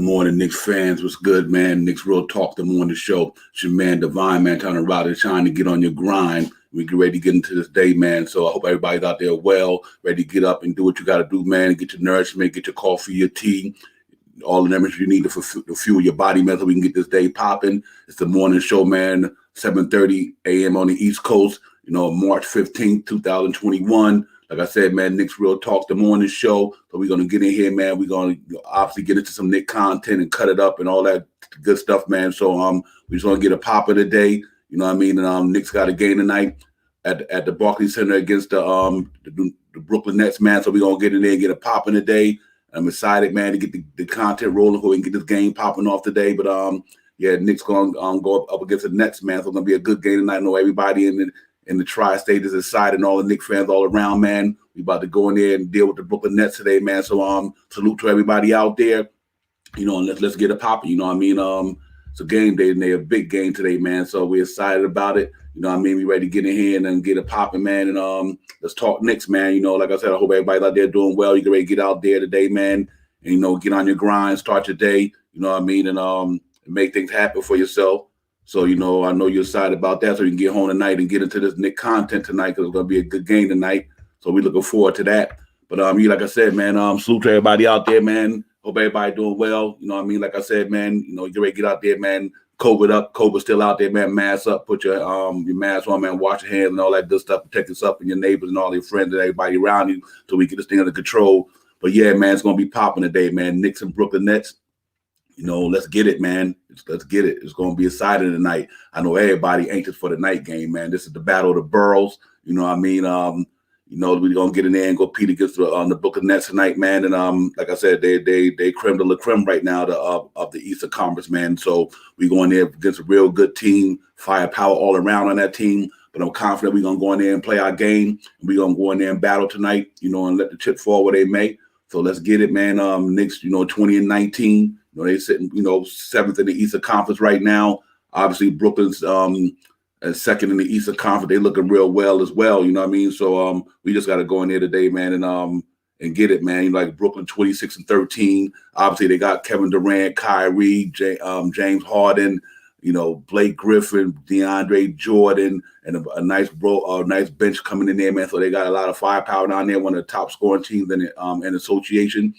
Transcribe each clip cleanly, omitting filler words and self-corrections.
Good morning, Knicks fans. What's good, man? Knicks Real Talk, the morning show. It's your man, Divine, man, trying to ride and shine to get on your grind. We get ready to get into this day, man. So I hope everybody's out there well, ready to get up and do what you got to do, man. Get your nourishment, get your coffee, your tea, all the numbers you need to fuel your body, man, so we can get this day popping. It's the morning show, man, 7:30 a.m. on the East Coast, March 15th, 2021. Like I said, man, Knicks Real Talk, the morning show. So we're going to get in here, man. We're going to obviously get into some Knick content and cut it up and all that good stuff, man. So we just want to get a pop of the day. You know what I mean? And Knicks got a game tonight at the Barclays Center against the Brooklyn Nets, man. So we're going to get in there and get a pop in the day. I'm excited, man, to get the content rolling so we can get this game popping off today. But, yeah, Knicks going to go up against the Nets, man. So it's going to be a good game tonight. I know everybody in the tri-state is excited, and all the Knicks fans all around, man. We about to go in there and deal with the Brooklyn Nets today, man. So salute to everybody out there, and let's get it popping. You know what I mean? It's a game day, and they're a big game today, man. So we're excited about it. You know what I mean? We ready to get in here and then get it popping, man. And let's talk Knicks, man. Like I said, I hope everybody's out there doing well. You can ready to get out there today, man, and get on your grind, start your day. You know what I mean? And make things happen for yourself. So, I know you're excited about that, so you can get home tonight and get into this Knick content tonight, because it's going to be a good game tonight. So we're looking forward to that. But, like I said, man, salute to everybody out there, man. Hope everybody doing well. You know what I mean? Like I said, man, you ready to get out there, man. COVID up. COVID still out there, man. Mask up. Put your mask on, man. Wash your hands and all that good stuff. Protect yourself and your neighbors and all your friends and everybody around you so we get this thing under control. But, yeah, man, it's going to be popping today, man. Knicks and Brooklyn Nets. Let's get it, man. Let's get it. It's going to be exciting tonight. I know everybody anxious for the night game, man. This is the battle of the boroughs. You know what I mean? We're going to get in there and go compete against the Brooklyn Nets tonight, man. And like I said, they creme de la creme right now of the Eastern Conference, man. So we going there against a real good team, firepower all around on that team. But I'm confident we're going to go in there and play our game. We're going to go in there and battle tonight, and let the chip fall where they may. So let's get it, man. Knicks, 20-19. They sitting, seventh in the Eastern Conference right now. Obviously, Brooklyn's second in the Eastern Conference. They looking real well as well. You know what I mean? So we just got to go in there today, man, and get it, man. Like Brooklyn, 26-13. Obviously, they got Kevin Durant, Kyrie, James Harden, Blake Griffin, DeAndre Jordan, and a nice bench coming in there, man. So they got a lot of firepower down there. One of the top scoring teams in the association.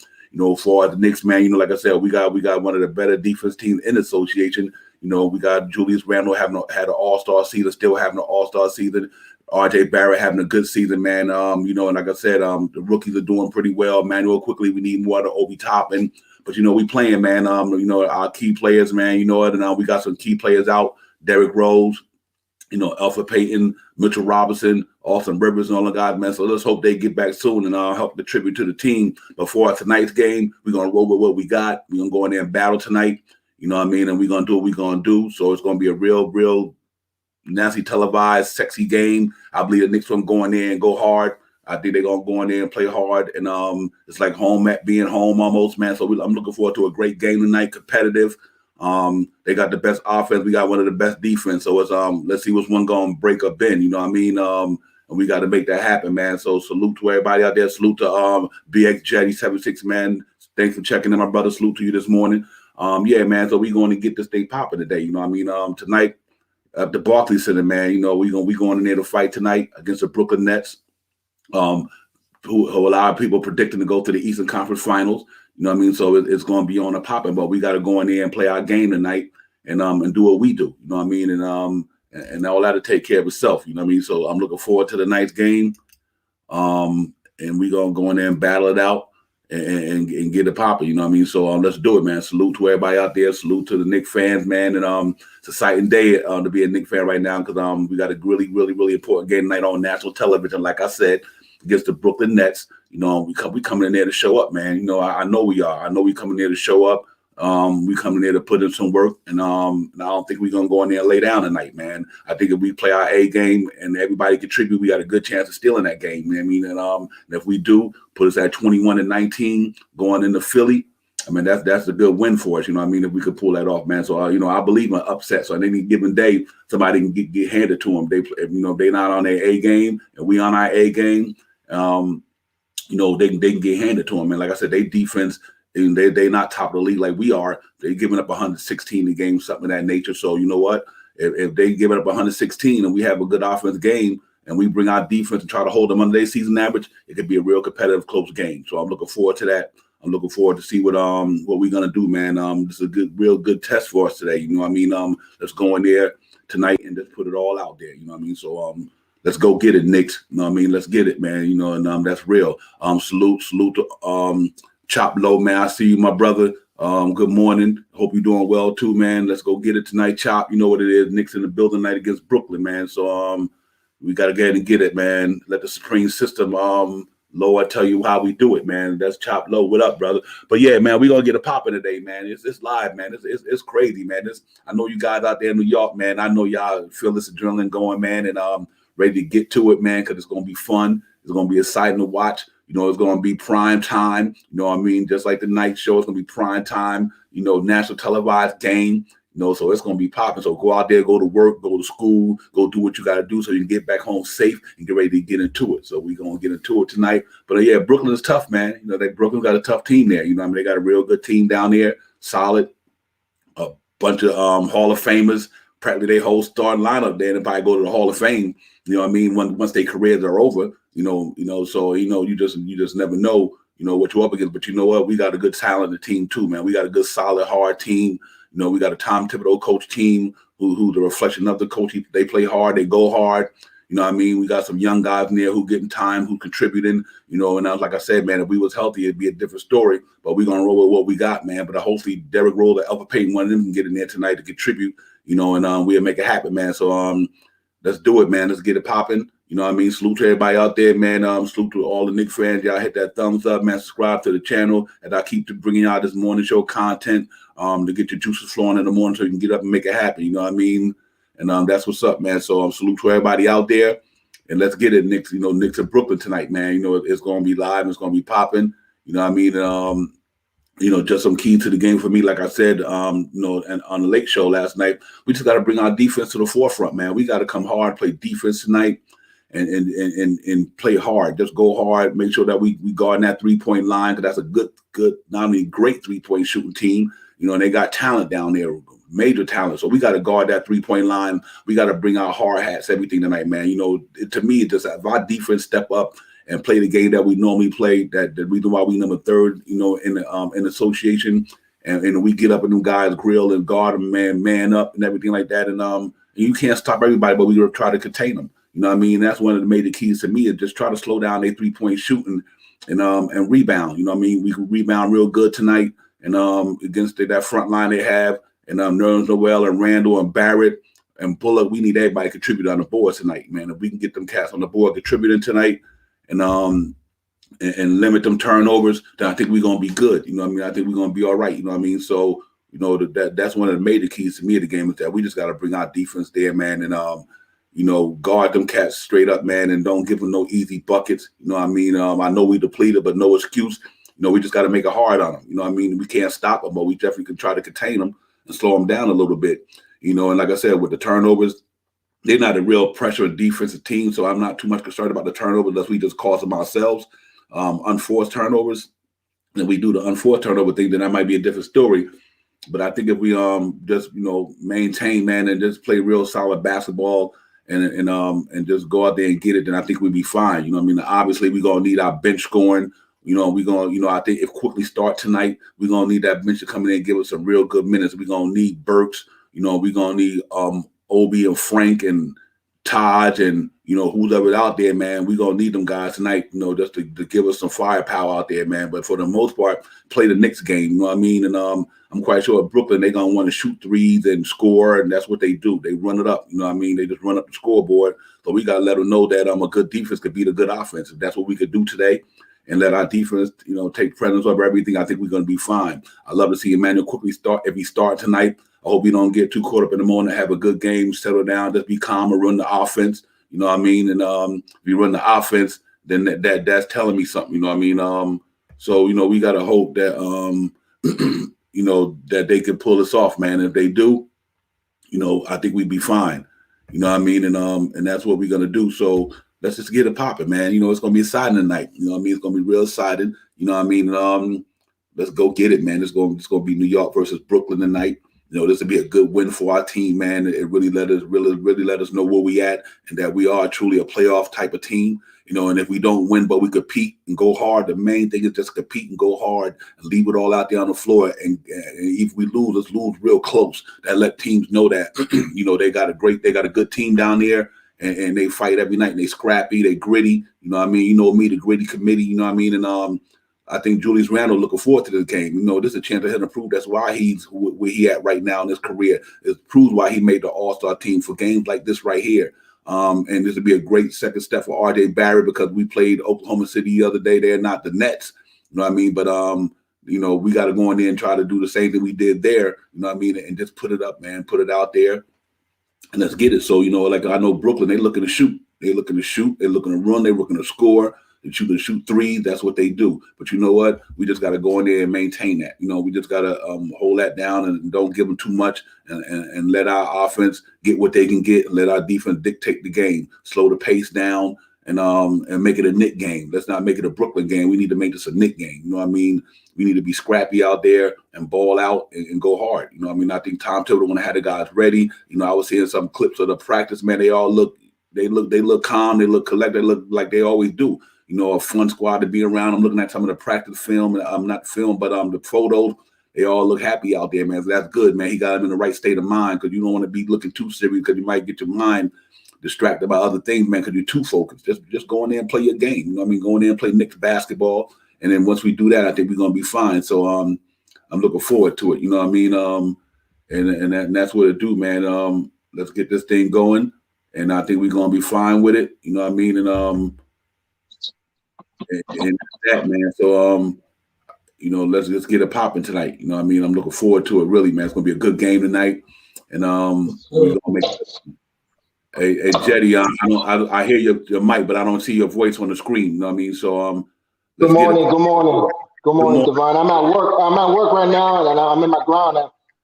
For the Knicks, man, like I said, we got one of the better defense teams in the association. We got Julius Randle had an all-star season, still having an all-star season. RJ Barrett having a good season, man. And like I said, the rookies are doing pretty well. Manuel quickly, we need more to Obi Toppin. But, we playing, man. Our key players, man, and we got some key players out. Derrick Rose, Alpha Payton, Mitchell Robinson, Austin Rivers, and all the guys, man. So let's hope they get back soon and help contribute to the team. Before tonight's game, we're going to roll with what we got. We're going to go in there and battle tonight. You know what I mean? And we're going to do what we're going to do. So it's going to be a real nasty televised, sexy game. I believe the Knicks going to go in there and go hard. I think they're going to go in there and play hard. And it's like being home almost, man. So I'm looking forward to a great game tonight, competitive. They got the best offense. We got one of the best defense. So it's let's see what's one going to break up in. You know what I mean? And we got to make that happen, man. So salute to everybody out there. Salute to BX Jetty 76, man. Thanks for checking in, my brother. Salute to you this morning. Yeah, man. So we going to get this thing popping today. You know what I mean? Tonight at the Barclays Center, man. We going in there to fight tonight against the Brooklyn Nets. Who a lot of people predicting to go to the Eastern Conference Finals. You know what I mean? So it's going to be on a popping, but we got to go in there and play our game tonight and do what we do. You know what I mean? And all that to take care of itself. You know what I mean? So I'm looking forward to the night's game. And we're going to go in there and battle it out and get it popping. You know what I mean? So let's do it, man. Salute to everybody out there. Salute to the Knicks fans, man. And it's a exciting day to be a Knicks fan right now because we got a really important game tonight on national television, like I said, against the Brooklyn Nets. We coming in there to show up, man. I know we are. I know we coming there to show up. We coming there to put in some work, and I don't think we're gonna go in there and lay down tonight, man. I think if we play our A game and everybody contribute, we got a good chance of stealing that game. You know what I mean? And if we do, put us at 21-19 going into Philly. I mean, that's a good win for us. You know what I mean? If we could pull that off, man. So I believe in upset. So on any given day, somebody can get handed to them. If they not on their A game and we on our A game. They can get handed to them. And like I said, their defense And they not top of the league like we are. They're giving up 116 a game, something of that nature. So you know what? If they give it up 116 and we have a good offense game and we bring our defense and try to hold them under their season average, it could be a real competitive, close game. So I'm looking forward to that. I'm looking forward to see what we're gonna do, man. This is a real good test for us today. You know what I mean? Let's go in there tonight and just put it all out there. You know what I mean? So let's go get it, Knicks. You know what I mean? Let's get it, man. You know, and that's real. Salute to Chop Low, man. I see you, my brother. Good morning. Hope you're doing well too, man. Let's go get it tonight, Chop. You know what it is. Knicks in the building tonight against Brooklyn, man. So we gotta get ahead and get it, man. Let the Supreme System Low, I tell you how we do it, man. That's Chop Low. What up, brother? But yeah, man, we're gonna get a popping today, man. It's live, man. It's crazy, man. I know you guys out there in New York, man. I know y'all feel this adrenaline going, man, and ready to get to it, man, because it's gonna be fun. It's gonna be exciting to watch. You know, it's going to be prime time. You know what I mean? Just like the night show, it's going to be prime time, you know, national televised game. You know, so it's going to be popping. So go out there, go to work, go to school, go do what you got to do so you can get back home safe and get ready to get into it. So we're going to get into it tonight. But yeah, Brooklyn is tough, man. You know, Brooklyn got a tough team there. You know what I mean? They got a real good team down there, solid, a bunch of Hall of Famers, practically their whole starting lineup there. And probably go to the Hall of Fame, you know what I mean, once their careers are over. You know, so you just never know, you know, what you're up against. But you know what? We got a good talented team too, man. We got a good, solid, hard team. You know, we got a Tom Thibodeau coach team who's the reflection of the coach. They play hard, they go hard. You know what I mean? We got some young guys in there who getting time, who contributing, you know, and like I said, man, if we was healthy, it'd be a different story. But we're gonna roll with what we got, man. But hopefully Derrick Rose or Elfrid Payton, one of them can get in there tonight to contribute, you know, and we'll make it happen, man. So let's do it, man. Let's get it popping. You know what I mean? Salute to everybody out there, man. Salute to all the Knicks fans. Y'all hit that thumbs up, man. Subscribe to the channel. And I keep bringing y'all this morning show content to get your juices flowing in the morning so you can get up and make it happen. You know what I mean? And that's what's up, man. So salute to everybody out there. And let's get it, Knicks. You know, Knicks in Brooklyn tonight, man. You know, it's going to be live. And it's going to be popping. You know what I mean? You know, just some key to the game for me. Like I said, you know, and on the Lake Show last night, we just got to bring our defense to the forefront, man. We got to come hard, play defense tonight. And play hard. Just go hard. Make sure that we guard that 3-point line, because that's a good, not only great 3-point shooting team, you know, and they got talent down there, major talent. So we got to guard that 3-point line. We got to bring our hard hats, everything tonight, man. You know, to me, it just if our defense step up and play the game that we normally play, that the reason why we number 3rd, you know, in association, and we get up and them guys grill and guard them, man up and everything like that, and you can't stop everybody, but we gonna try to contain them. You know what I mean? That's one of the major keys to me, is just try to slow down their 3-point shooting and rebound. You know what I mean? We can rebound real good tonight and against that front line they have, and Nerlens Noel and Randall and Barrett and Bullock. We need everybody to contribute on the board tonight, man. If we can get them cats on the board contributing tonight and limit them turnovers, then I think we're gonna be good. You know what I mean? I think we're gonna be all right. You know what I mean? So you know that's one of the major keys to me of the game, is that we just got to bring our defense there, man, and you know, guard them cats straight up, man, and don't give them no easy buckets. You know what I mean? I know we depleted, but no excuse. You know, we just got to make it hard on them. You know what I mean? We can't stop them, but we definitely can try to contain them and slow them down a little bit. You know, and like I said, with the turnovers, they're not a real pressure defensive team, so I'm not too much concerned about the turnovers unless we just cause them ourselves. Unforced turnovers, and we do the unforced turnover thing, then that might be a different story. But I think if we just, you know, maintain, man, and just play real solid basketball, and just go out there and get it, then I think we'll be fine. You know what I mean? Obviously, we're going to need our bench scoring. You know, we're going to, you know, I think if quickly start tonight, we're going to need that bench to come in and give us some real good minutes. We're going to need Burks. You know, we're going to need Obi and Frank and Taj and, you know, who's ever out there, man. We're going to need them guys tonight, you know, just to give us some firepower out there, man. But for the most part, play the Knicks game, you know what I mean? And I'm quite sure at Brooklyn, they're going to want to shoot threes and score, and that's what they do. They run it up, you know what I mean? They just run up the scoreboard. So we got to let them know that a good defense could beat a good offense. If that's what we could do today and let our defense, you know, take precedence over everything, I think we're going to be fine. I love to see Emmanuel quickly start. If he start tonight, I hope we don't get too caught up in the morning, have a good game, settle down, just be calm and run the offense. You know what I mean? And if we run the offense, then that's telling me something. You know what I mean? So, you know, we got to hope that, you know, that they can pull us off, man. If they do, you know, I think we'd be fine. You know what I mean? And that's what we're going to do. So let's just get it popping, man. You know, it's going to be exciting tonight. You know what I mean? It's going to be real exciting. You know what I mean? let's go get it, man. It's going to be New York versus Brooklyn tonight. You know, this would be a good win for our team, man. It really let us know where we at and that we are truly a playoff type of team. You know, and if we don't win, but we compete and go hard, the main thing is just compete and go hard and leave it all out there on the floor. And if we lose, let's lose real close. That let teams know that, you know, they got a good team down there, and they fight every night and they scrappy, they gritty. You know what I mean? You know me, the gritty committee, you know what I mean? And I think Julius Randle looking forward to this game. You know, this is a chance for him to prove that's why he's where he at right now in his career. It proves why he made the All-Star team for games like this right here. And this would be a great second step for R.J. Barrett because we played Oklahoma City the other day. They're not the Nets, you know what I mean? But, you know, we got to go in there and try to do the same thing we did there, you know what I mean? And just put it up, man, put it out there and let's get it. So, you know, like I know Brooklyn, they're looking to shoot. They're looking to shoot. They're looking to run. They're looking to score. They shoot threes. That's what they do. But you know what? We just got to go in there and maintain that. You know, we just got to hold that down and don't give them too much and let our offense get what they can get and let our defense dictate the game. Slow the pace down and make it a Knick game. Let's not make it a Brooklyn game. We need to make this a Knick game. You know what I mean? We need to be scrappy out there and ball out and go hard. You know what I mean? I think Tom Thibodeau want to have the guys ready. You know, I was seeing some clips of the practice, man. They look calm. They look collected. They look like they always do. You know, a fun squad to be around. I'm looking at some of the practice film. I'm not film, but the photos. They all look happy out there, man. So that's good, man. He got them in the right state of mind because you don't want to be looking too serious because you might get your mind distracted by other things, man, because you're too focused. Just go in there and play your game. You know what I mean? Go in there and play Knicks basketball. And then once we do that, I think we're going to be fine. So I'm looking forward to it. You know what I mean? And that's what it do, man. Let's get this thing going. And I think we're going to be fine with it. You know what I mean? And that, man. So, you know, let's just get it popping tonight. You know what I mean? I'm looking forward to it, really, man. It's going to be a good game tonight. And we're going to make it. Hey, Jetty, I hear your mic, but I don't see your voice on the screen. You know what I mean? So, Good morning, Divine. I'm at work. I'm at work right now, and I'm in my ground.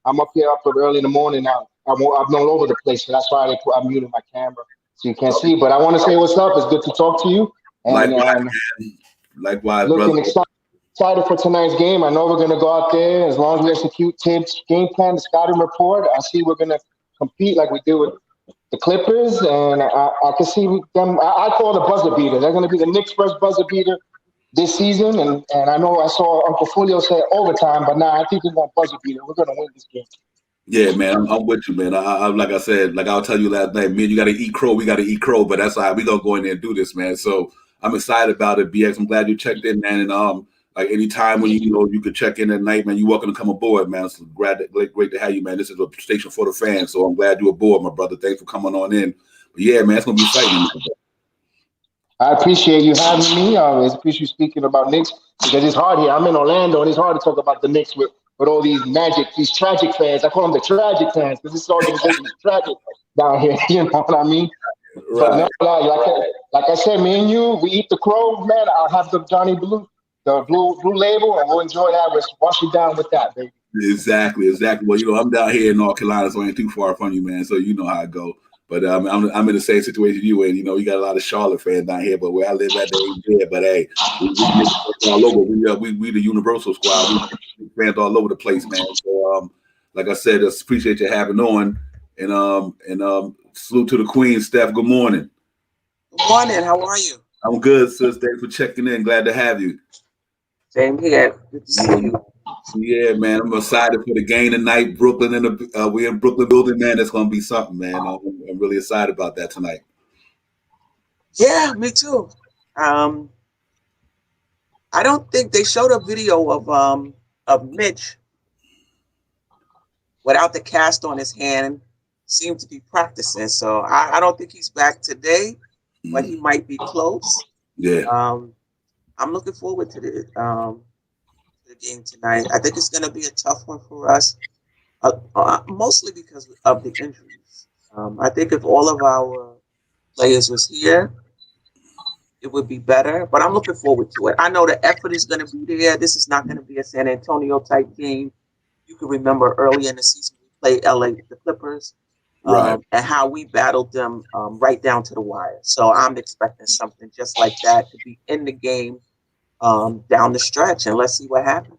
I'm up here up early in the morning now. I'm all over the place, so that's why I muted my camera so you can't see. But I want to say what's up. It's good to talk to you. And likewise, looking brother. excited for tonight's game. I know we're going to go out there as long as we execute Tibbs' game plan, the scouting report. I see we're going to compete like we do with the Clippers, and I can see them. I call the buzzer beater. They're going to be the Knicks' first buzzer beater this season, and I know I saw Uncle Fulio say overtime, but now I think we're going to buzzer beater. We're going to win this game. Yeah, man, I'm with you, man. I like I said, like I'll tell you last night, man, you got to eat crow. We got to eat crow, but that's all right. We gonna go in there and do this, man. So I'm excited about it, BX. I'm glad you checked in, man. And like anytime when you could check in at night, man, you're welcome to come aboard, man. It's great to have you, man. This is a station for the fans, so I'm glad you're aboard, my brother. Thanks for coming on in. But yeah, man, it's gonna be exciting. I appreciate you having me. I appreciate you speaking about Knicks because it's hard here. I'm in Orlando, and it's hard to talk about the Knicks with all these tragic fans. I call them the tragic fans because this organization is tragic down here. You know what I mean? Right. But no, like I said, me and you, we eat the crow, man. I'll have the Johnny Blue, the blue label, and we'll enjoy that. We'll wash it down with that, baby. Exactly. Well, you know, I'm down here in North Carolina, so I ain't too far from you, man. So you know how I go. But I'm in the same situation you in. You know, you got a lot of Charlotte fans down here, but where I live at, they ain't there. But hey, we all over. We the Universal Squad. We fans all over the place, man. So like I said, just appreciate you having on, and salute to the Queen, Steph. Good morning. Good morning. How are you? I'm good, sis. Thanks for checking in. Glad to have you. Same here. Good to see you. Yeah, man. I'm excited for the game tonight. Brooklyn we're in Brooklyn building, man. That's gonna be something, man. I'm really excited about that tonight. Yeah, me too. I don't think they showed a video of Mitch without the cast on his hand. Seemed to be practicing, so I don't think he's back today, but he might be close. Yeah. I'm looking forward to the game tonight. I think it's going to be a tough one for us, mostly because of the injuries. I think if all of our players was here, it would be better. But I'm looking forward to it. I know the effort is going to be there. This is not going to be a San Antonio type game. You can remember early in the season we played the Clippers, right, and how we battled them right down to the wire. So I'm expecting something just like that to be in the game down the stretch, and let's see what happens.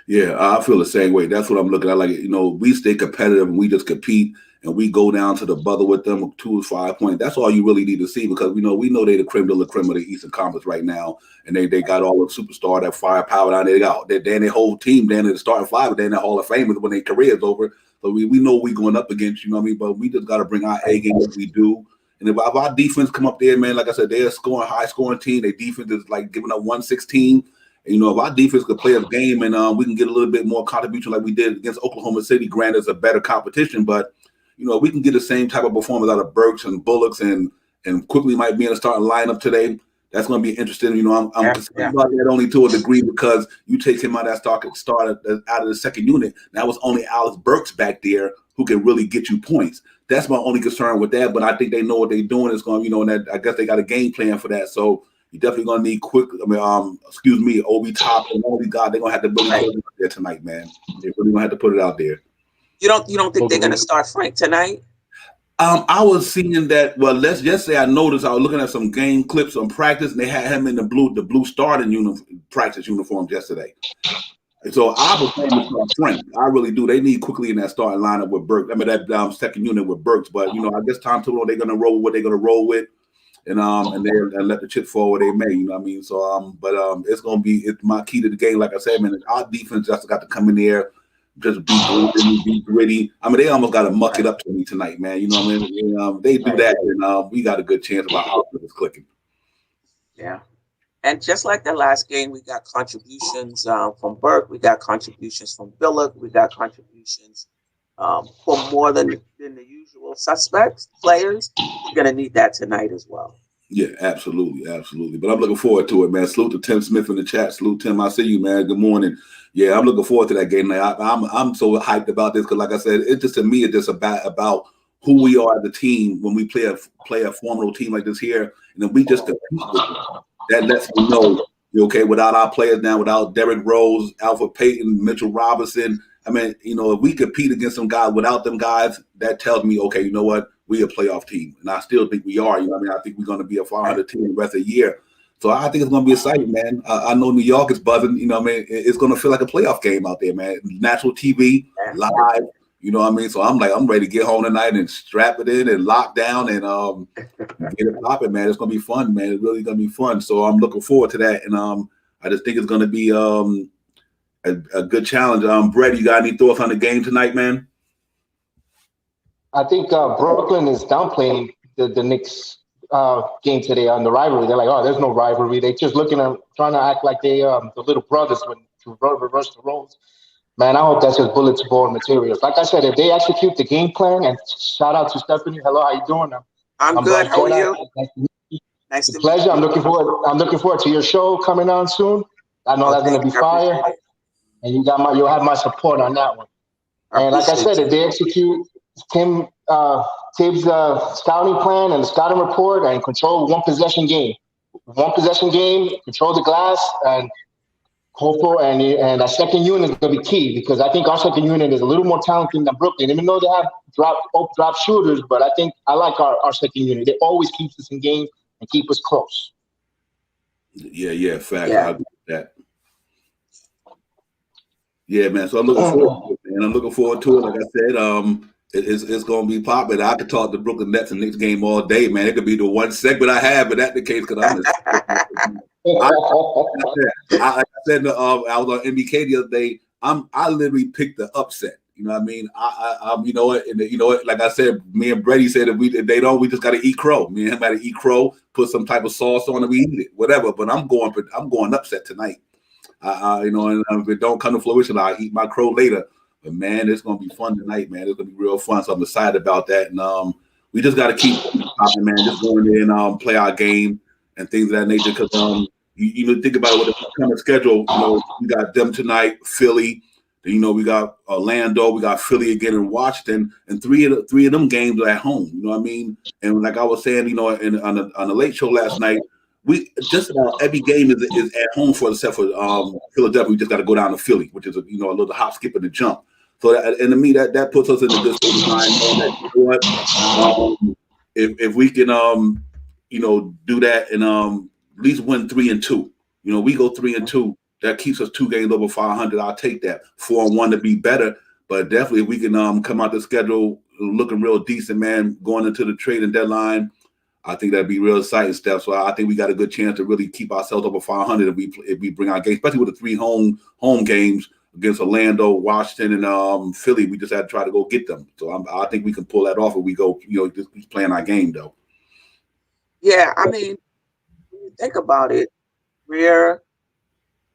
Yeah, I feel the same way. That's what I'm looking at. Like, we stay competitive and we just compete and we go down to the buzzer with them 2 to 5 points. That's all you really need to see because we know they the creme de la creme of the Eastern Conference right now, and they got all the superstar, that firepower down there. They got their whole team down there, the starting five, then the Hall of Famers when their career's over. So we know we going up against, you know what I mean? But we just got to bring our A game as we do. And if our defense come up there, man, like I said, they're a high scoring team. Their defense is like giving up 116. And, if our defense could play a game and we can get a little bit more contribution like we did against Oklahoma City, granted it's a better competition, but we can get the same type of performance out of Burks and Bullocks and quickly might be in the starting lineup today. That's going to be interesting. I'm concerned about that only to a degree because you take him out of that start out of the second unit. Now it's only Alex Burks back there who can really get you points. That's my only concern with that. But I think they know what they're doing. It's going, and that I guess they got a game plan for that. So you're definitely going to need Obi Top and all these guys. They're going to have to really put it out there tonight, man. They're really going to have to put it out there. You don't think they're going to start Frank tonight? I was seeing that. Well, let's just say I noticed. I was looking at some game clips on practice, and they had him in the blue starting practice uniforms yesterday. And so I was saying to start Frank. I really do. They need quickly in that starting lineup with Burks. I mean that second unit with Burks. But I guess Tom Thibodeau, they're going to roll with what they're going to roll with, and let the chips fall where they may. You know what I mean? So it's going to be my key to the game. Like I said, man, our defense just got to come in there. Just be gritty. I mean, they almost got to muck it up to me tonight, man. You know what I mean? They do that, and we got a good chance of our output clicking. Yeah. And just like the last game, we got contributions from Burke. We got contributions from Billuck. We got contributions from more than the usual suspects, players. We're going to need that tonight as well. Yeah, absolutely. But I'm looking forward to it, man. Salute to Tim Smith in the chat. Salute, Tim. I see you, man. Good morning. Yeah, I'm looking forward to that game. I'm so hyped about this because, like I said, it's just to me, it's just about who we are as a team when we play a formidable team like this here, and then we just compete with them. That lets me know, okay, without our players now, without Derrick Rose, Alfred Payton, Mitchell Robinson. I mean, if we compete against some guys without them guys, that tells me, okay, you know what, we're a playoff team, and I still think we are. I think we're going to be a 500 team the rest of the year. So I think it's going to be exciting, man. I know New York is buzzing. It's going to feel like a playoff game out there, man. National TV, live. You know what I mean? So I'm ready to get home tonight and strap it in and lock down and get it popping, man. It's going to be fun, man. It's really going to be fun. So I'm looking forward to that. And I just think it's going to be a good challenge. Brett, you got any thoughts on the game tonight, man? I think Brooklyn is downplaying the Knicks game today on the rivalry. They're like, oh, there's no rivalry. They're just trying to act like they the little brothers when to reverse the roles. Man, I hope that's just bulletin board materials. Like I said, if they execute the game plan, and shout out to Stephanie. Hello, how you doing? I'm good. How are you? Nice to meet you. I'm looking forward to your show coming on soon. I know that's going to be fire, and you'll have my support on that one. And like I said, if they execute Tibbs' scouting plan and the scouting report and control one possession game, control the glass and hopeful, and our second unit is going to be key because I think our second unit is a little more talented than Brooklyn, even though they have drop shooters. But I think I like our second unit. They always keep us in games and keep us close. Yeah, fact. I agree with that. Yeah, man. So I'm looking forward to it, man. I'm looking forward to it. Like I said, it's going to be popular. I could talk the Brooklyn Nets and Knicks game all day, man. It could be the one segment I have, but that's the case because I'm I said I was on MBK the other day. I literally picked the upset. You know what I mean? You know what? And you know what? Like I said, me and Brady said if they don't, we just got to eat crow. Me and him got to eat crow. Put some type of sauce on it. We eat it, whatever. But I'm going upset tonight. And if it don't come to fruition, I'll eat my crow later. But man, it's gonna be fun tonight, man. It's gonna be real fun. So I'm excited about that. And we just got to keep popping, man. Just go in there and play our game and things of that nature. Because you think about it with the kind of schedule. We got them tonight, Philly. Then, we got Orlando. We got Philly again in Washington, and three of them games are at home. You know what I mean? And like I was saying, on the late show last night, we just about every game is at home for except for Philadelphia. We just got to go down to Philly, which is a little hop, skip, and a jump. So and to me that puts us in a good state of mind. If we can do that and at least win 3-2. We go 3-2. that keeps us 2 games over 500. I'll take that. 4-1 to be better, but definitely if we can come out the schedule looking real decent, man, going into the trading deadline, I think that'd be real exciting stuff. So I think we got a good chance to really keep ourselves over 500 if we bring our games, especially with the 3 home games against Orlando, Washington, and Philly. We just had to try to go get them. So I think we can pull that off if we go, just playing our game though. Yeah, I mean, when you think about it, we're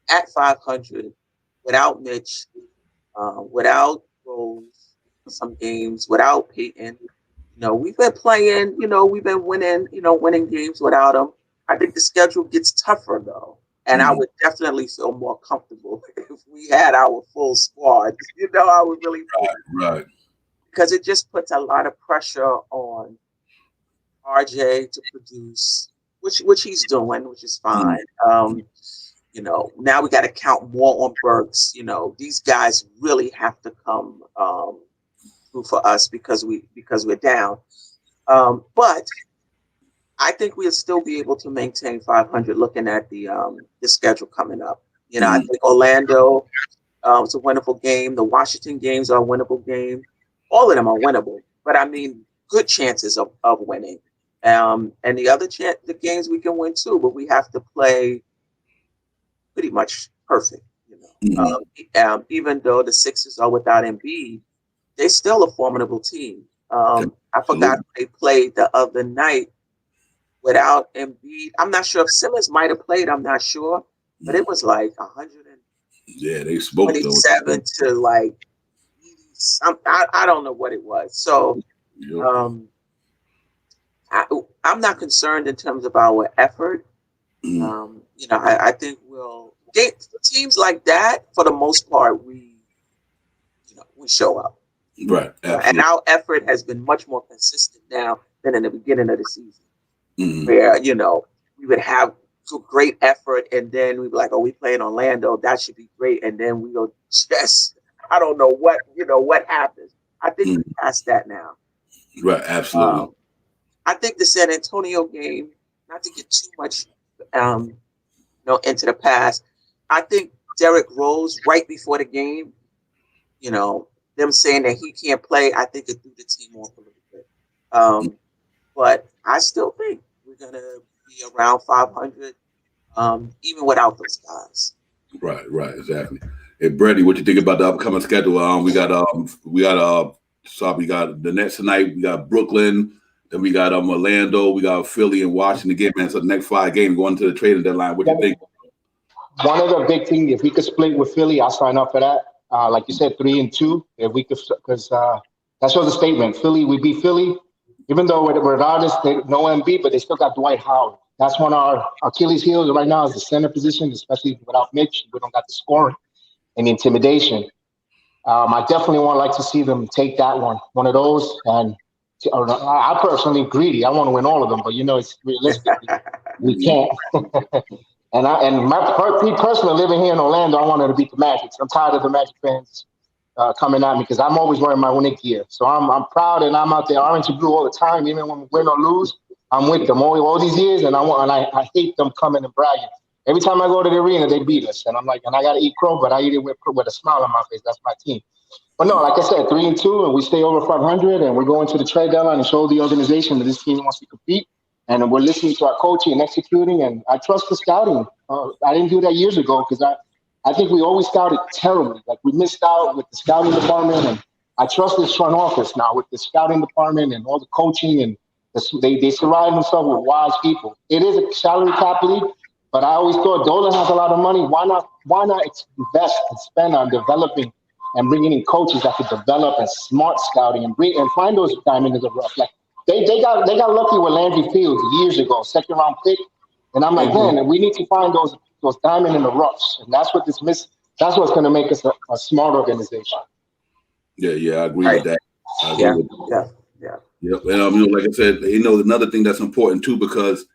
at 500 without Mitch, without Rose for some games, without Peyton. We've been playing, we've been winning games without him. I think the schedule gets tougher though. And I would definitely feel more comfortable if we had our full squad. I would really right. Because it just puts a lot of pressure on RJ to produce, which he's doing, which is fine. Now we got to count more on Burks. These guys really have to come through for us because we're down. But I think we'll still be able to maintain 500 looking at the schedule coming up. I think Orlando it's a winnable game. The Washington games are a winnable game. All of them are winnable, but I mean, good chances of winning. And the games we can win too, but we have to play pretty much perfect. Even though the Sixers are without Embiid, they're still a formidable team. I forgot who they played the other night without Embiid. I'm not sure if Simmons might have played. I'm not sure, but it was like 127 they spoke to like 80 something. I don't know what it was. So I'm not concerned in terms of our effort. I think we'll get teams like that for the most part. We show up. Right. Absolutely. And our effort has been much more consistent now than in the beginning of the season, where, we would have great effort and then we'd be like, oh, we playing Orlando. That should be great. And then we go just, I don't know what happens. I think we're past that now. Right. Absolutely. I think the San Antonio game, not to get too much, into the past, I think Derrick Rose right before the game, them saying that he can't play, I think it threw the team off a little bit. But I still think we're going to be around 500, even without those guys. Right, exactly. Hey, Brady, what you think about the upcoming schedule? We got the Nets tonight. We got Brooklyn. Then we got Orlando. We got Philly and Washington again, man. So the next 5 games going to the trading deadline. What do you think? One of the big things, if we could split with Philly, I'll sign up for that. Like you said, 3-2. If we could, because that shows a statement. Philly, we beat Philly, even though we're artists, no MB, but they still got Dwight Howard. That's one of our Achilles' heels right now is the center position, especially without Mitch. We don't got the scoring and the intimidation. I definitely like to see them take that one of those. And I personally greedy. I want to win all of them, but it's realistic. We can't. Me personally, living here in Orlando, I wanted to beat the Magic. I'm tired of the Magic fans coming at me because I'm always wearing my Knicks gear. So I'm proud and I'm out there orange and blue all the time. Even when we win or lose, I'm with them all these years, and I hate them coming and bragging. Every time I go to the arena, they beat us, and I'm like, and I got to eat crow, but I eat it with a smile on my face. That's my team. But no, like I said, 3-2, and we stay over 500, and we're going to the trade deadline and show the organization that this team wants to compete. And we're listening to our coaching and executing, and I trust the scouting. I didn't do that years ago because I think we always scouted terribly. Like we missed out with the scouting department, and I trust this front office now with the scouting department and all the coaching, and they surround themselves with wise people. It is a salary cap league, but I always thought Dolan has a lot of money. Why not invest and spend on developing and bringing in coaches that could develop and smart scouting and find those diamonds in the rough. Like they got lucky with Landry Fields years ago, 2nd round pick, and I'm like, man, we need to find those diamonds in the roughs, and that's what that's what's going to make us a smart organization. Yeah, I agree with that. Yeah. And like I said, another thing that's important too, because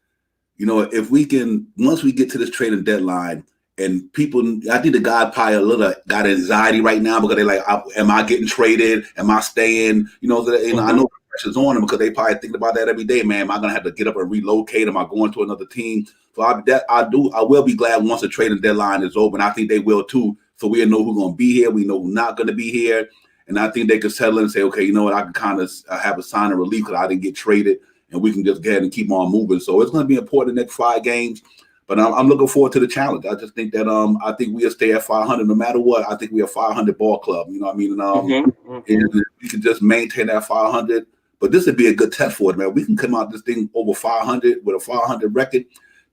if we can, once we get to this trading deadline, and people, I think the guy probably got anxiety right now because they're like, am I getting traded? Am I staying? I know the pressure's on them because they probably think about that every day, man. Am I going to have to get up and relocate? Am I going to another team? So I will be glad once the trading deadline is open. I think they will too. So we'll know who's going to be here. We know who's not going to be here. And I think they could settle in and say, okay, you know what? I can kind of have a sign of relief because I didn't get traded, and we can just go ahead and keep on moving. So it's going to be important the next 5 games. But I'm looking forward to the challenge. I just think that I think we'll stay at 500 no matter what. I think we're a 500 ball club. You know what I mean? And we can just maintain that 500. But this would be a good test for it, man. We can come out this thing over 500 with a 500 record.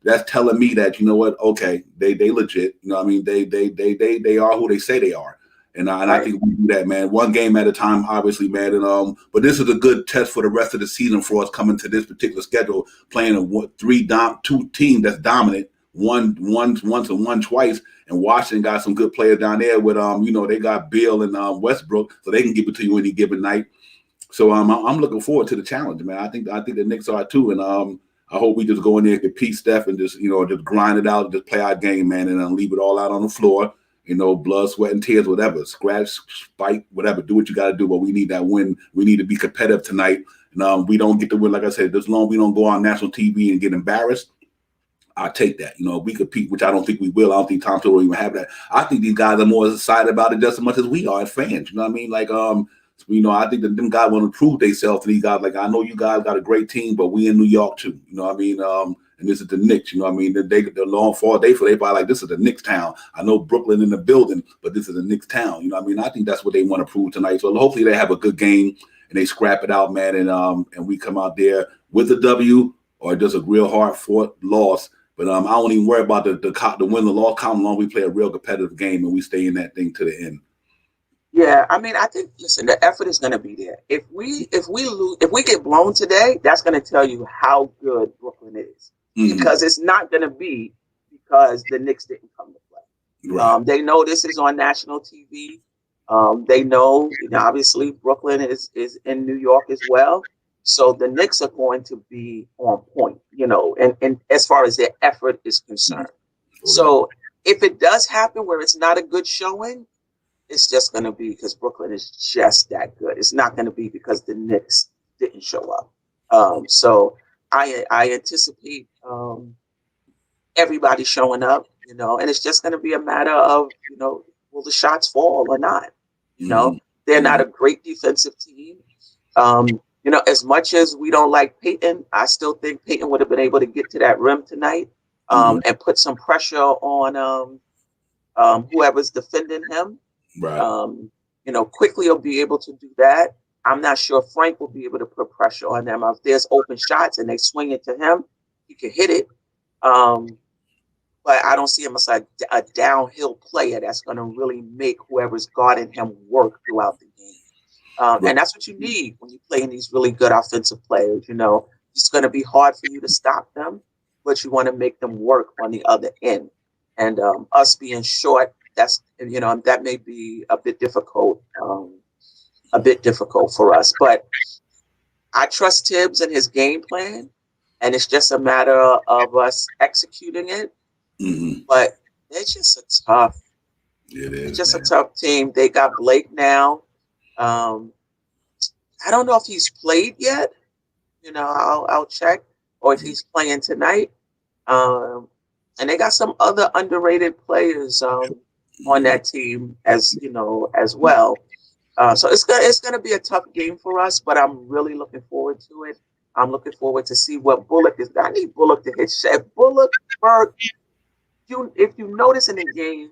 That's telling me that, you know what? Okay, they legit. You know what I mean? They are who they say they are. And I think we do that, man. One game at a time, obviously, man. And but this is a good test for the rest of the season for us coming to this particular schedule, playing two teams that's dominant, one once and one twice. And Washington got some good players down there with they got Bill and Westbrook, so they can give it to you any given night. So I'm looking forward to the challenge, man. I think the Knicks are too, and I hope we just go in there and compete, Steph, and just just grind it out, just play our game, man, and leave it all out on the floor. Blood, sweat, and tears, whatever, scratch, spike, whatever. Do what you got to do, but we need that win. We need to be competitive tonight. And we don't get the win, like I said, as long as we don't go on national TV and get embarrassed, I'll take that. We compete, which I don't think we will. I don't think Tom Thibodeau will even have that. I think these guys are more excited about it just as much as we are as fans. You know what I mean? Like, I think that them guys want to prove themselves to these guys. Like, I know you guys got a great team, but we in New York too. You know what I mean? And this is the Knicks. You know what I mean? The long fall day for they probably like, this is the Knicks town. I know Brooklyn in the building, but this is the Knicks town. You know what I mean? I think that's what they want to prove tonight. So hopefully they have a good game and they scrap it out, man. And we come out there with a W or just a real hard fought loss. But I don't even worry about the win, the loss, how long we play a real competitive game and we stay in that thing to the end. Yeah, I mean, I think, listen, the effort is going to be there. If we lose, if we get blown today, that's going to tell you how good Brooklyn is. Mm-hmm. Because it's not going to be because the Knicks didn't come to play. Right. They know this is on national TV. They know, obviously, Brooklyn is in New York as well. So the Knicks are going to be on point, and as far as their effort is concerned. Mm-hmm. So if it does happen where it's not a good showing, it's just going to be because Brooklyn is just that good. It's not going to be because the Knicks didn't show up. So I anticipate everybody showing up, and it's just going to be a matter of, will the shots fall or not? They're not a great defensive team. As much as we don't like Peyton, I still think Peyton would have been able to get to that rim tonight and put some pressure on whoever's defending him. Right. Quickly he'll be able to do that. I'm not sure Frank will be able to put pressure on them. If there's open shots and they swing it to him, he can hit it. But I don't see him as a downhill player that's going to really make whoever's guarding him work throughout the game. And that's what you need when you play in these really good offensive players. It's going to be hard for you to stop them, but you want to make them work on the other end. And us being short, that may be a bit difficult for us. But I trust Tibbs and his game plan, and it's just a matter of us executing it. Mm-hmm. But they're just a tough. It's just a tough team. They got Blake now. I don't know if he's played yet. I'll check, or if he's playing tonight. And they got some other underrated players on that team as well. So it's gonna be a tough game for us, but I'm really looking forward to it. I'm looking forward to see what Bullock is. I need Bullock to hit shot. Berg. If you notice in the game,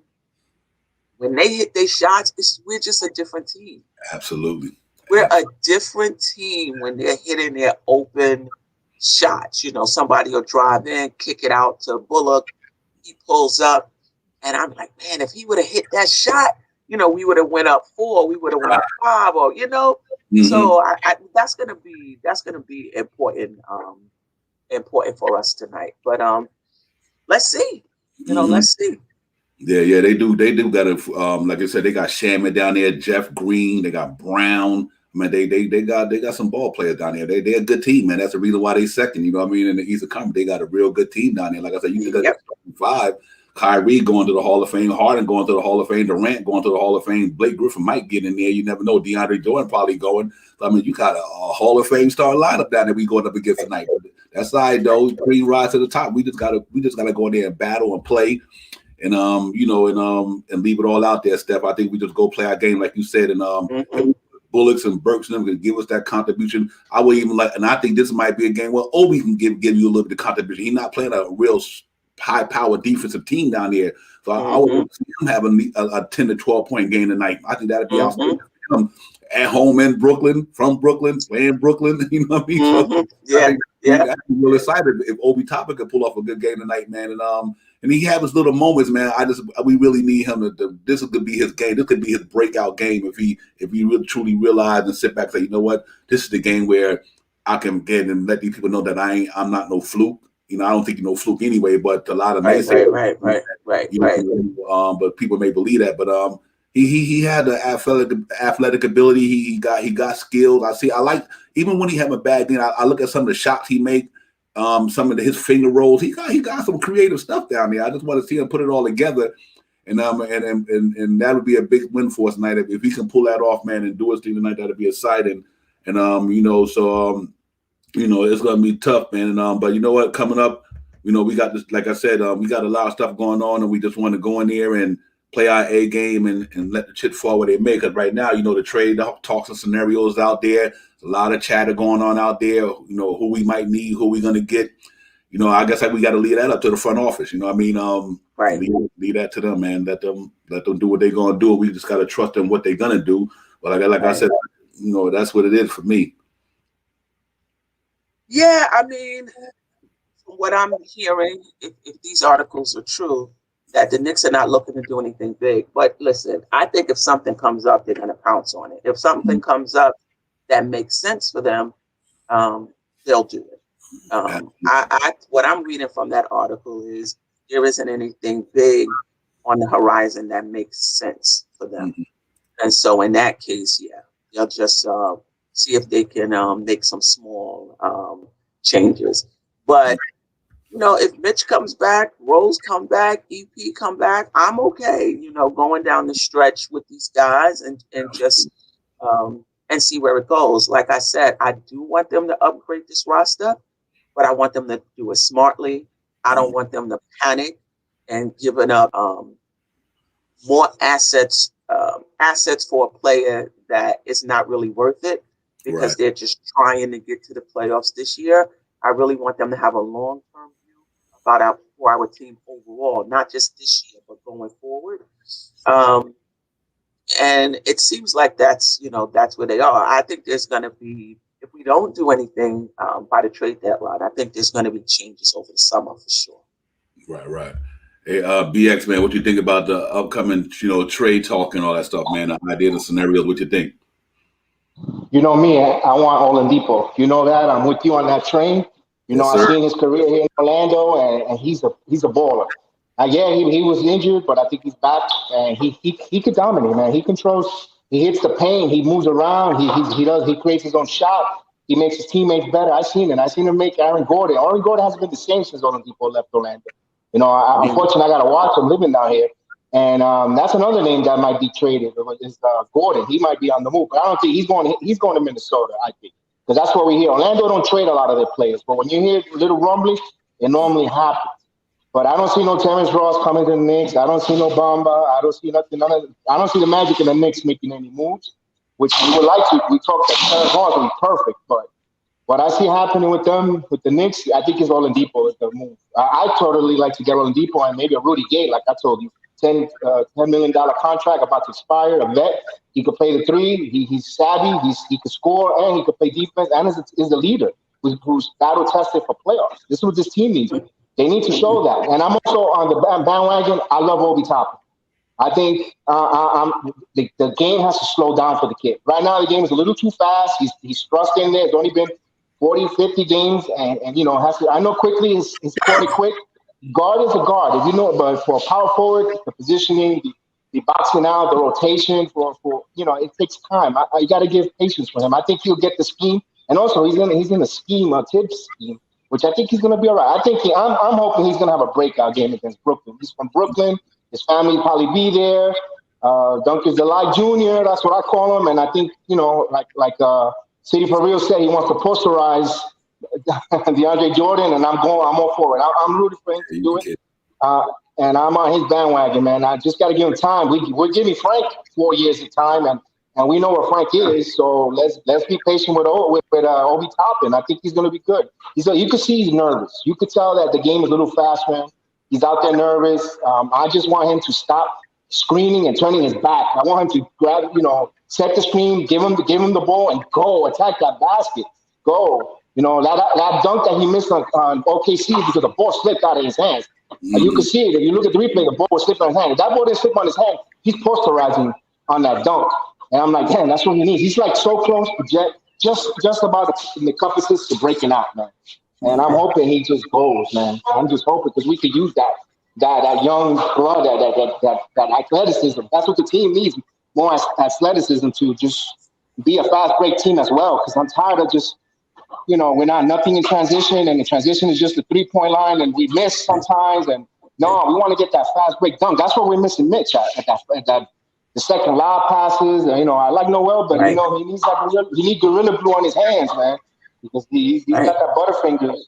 when they hit their shots, we're just a different team. Absolutely. We're a different team when they're hitting their open shots. Somebody will drive in, kick it out to Bullock. He pulls up, and I'm like, man, if he would have hit that shot, we would have went up 4, we would have went up 5, or Mm-hmm. So that's gonna be important for us tonight. But let's see. Let's see. Yeah, they do got a like I said, they got Shaman down there, Jeff Green, they got Brown. I mean, they got some ball players down there. They're a good team, man. That's the reason why they second. You know what I mean? In the Eastern Conference, they got a real good team down there. Like I said, you got 5. Kyrie going to the Hall of Fame, Harden going to the Hall of Fame, Durant going to the Hall of Fame, Blake Griffin might get in there. You never know. DeAndre Jordan probably going. So, I mean, you got a Hall of Fame star lineup down there we going up against tonight. That side though, green rise to the top. We just gotta go in there and battle and play, and and leave it all out there, Steph. I think we just go play our game like you said, and Bullocks and Burks and them can give us that contribution. I would even like, and I think this might be a game where Obi can give you a little bit of contribution. He's not playing a real high power defensive team down there, so I would see him having a 10 to 12 point game tonight. I think that'd be outstanding for him at home in Brooklyn, from Brooklyn, playing Brooklyn. You know what I mean? So I'm really excited if Obi Toppin could pull off a good game tonight, man. And he have his little moments, man. We really need him to. This could be his game. This could be his breakout game if he really truly realize and sit back and say, you know what, this is the game where I can get and let these people know that I'm not no fluke. You know, I don't think you're no fluke anyway. But a lot of men say, right. But people may believe that. But he had the athletic ability. He got skills. I like even when he have a bad game. I look at some of the shots he make. Some of his finger rolls, he got some creative stuff down there. I just want to see him put it all together, and that would be a big win for us tonight if he can pull that off, man, and do his thing tonight. That'd be exciting, and it's gonna be tough, man. But you know what, coming up, we got this. Like I said, we got a lot of stuff going on, and we just want to go in there and play our A game and let the chips fall where they may. Because right now, the trade talks and scenarios out there. A lot of chatter going on out there. Who we might need, who we gonna get. I guess we got to leave that up to the front office. You know what I mean? Right. Leave that to them, man. Let them do what they're gonna do. We just gotta trust them what they're gonna do. But I said, that's what it is for me. Yeah, I mean, from what I'm hearing, if these articles are true, that the Knicks are not looking to do anything big. But listen, I think if something comes up, they're gonna pounce on it. If something comes up that makes sense for them, they'll do it. What I'm reading from that article is there isn't anything big on the horizon that makes sense for them. And so in that case, they'll just see if they can make some small changes. But if Mitch comes back, Rose come back, EP come back, I'm okay, going down the stretch with these guys and just and see where it goes. Like I said, I do want them to upgrade this roster, but I want them to do it smartly. I don't want them to panic and giving up more assets for a player that is not really worth it because they're just trying to get to the playoffs this year. I really want them to have a long-term view about our team overall, not just this year, but going forward. And it seems like that's where they are. I think there's going to be, if we don't do anything by the trade deadline, I think there's going to be changes over the summer for sure. Right. Hey, BX, man, what you think about the upcoming, trade talk and all that stuff, man? The ideas and scenarios, what you think? You know me, I want Oladipo. You know that. I'm with you on that train. I've seen his career here in Orlando, and he's a baller. He was injured, but I think he's back, and he could dominate, man. He controls. He hits the paint. He moves around. He creates his own shot. He makes his teammates better. I've seen him make Aaron Gordon. Aaron Gordon hasn't been the same since Oladipo left Orlando. Unfortunately, I got to watch him living down here, and that's another name that might be traded. Is Gordon? He might be on the move, but I don't think he's going. He's going to Minnesota. I think because that's what we hear. Orlando don't trade a lot of their players, but when you hear little rumblings, it normally happens. But I don't see no Terrence Ross coming to the Knicks. I don't see no Bamba. I don't see nothing. I don't see the Magic in the Knicks making any moves, which we would like to. We talked that Terrence Ross would be perfect, but what I see happening with them, with the Knicks, I think is Oladipo is the move. I totally like to get Oladipo and maybe a Rudy Gay, like I told you, $10 million contract about to expire, a vet. He could play the three. He's savvy. He could score, and he could play defense, and is a leader who's battle tested for playoffs. This is what this team needs. They need to show that. And I'm also on the bandwagon. I love Obi Toppin. I think the game has to slow down for the kid. Right now, the game is a little too fast. He's thrust in there. It's only been 40, 50 games, and has to. I know quickly is pretty quick. Guard is a guard, but for a power forward, the positioning, the boxing out, the rotation, for it takes time. You got to give patience for him. I think he'll get the scheme, and also he's in a scheme, a Tibbs scheme, which I think he's going to be all right. I'm hoping he's going to have a breakout game against Brooklyn. He's from Brooklyn. His family will probably be there. Duncan's Delight Jr., that's what I call him. And I think, like City for Real said, he wants to posterize DeAndre Jordan, and I'm all for it. I'm rooting for him to do it. And I'm on his bandwagon, man. I just got to give him time. We're giving Frank 4 years of time, and we know where Frank is. So let's be patient with Obi Toppin. I think he's going to be good. You could see he's nervous. You could tell that the game is a little fast, man. He's out there nervous. I just want him to stop screening and turning his back. I want him to grab, set the screen, give him the ball, and go attack that basket. Go. That dunk that he missed on OKC because the ball slipped out of his hands. You can see it. If you look at the replay, the ball was slipping on his hand. If that ball didn't slip on his hand, he's posterizing on that dunk. And I'm like, damn, that's what he needs. He's like so close, just about the compasses to breaking out, man. And I'm hoping he just goes, man. I'm just hoping because we could use that young blood, that athleticism. That's what the team needs, more athleticism to just be a fast break team as well. Because I'm tired of just, we're not nothing in transition, and the transition is just the 3-point line, and we miss sometimes. And no, we want to get that fast break dunk. That's what we're missing Mitch at the second lob passes. I like Noel, but he needs gorilla glue on his hands, man, because he's got that butterfingers.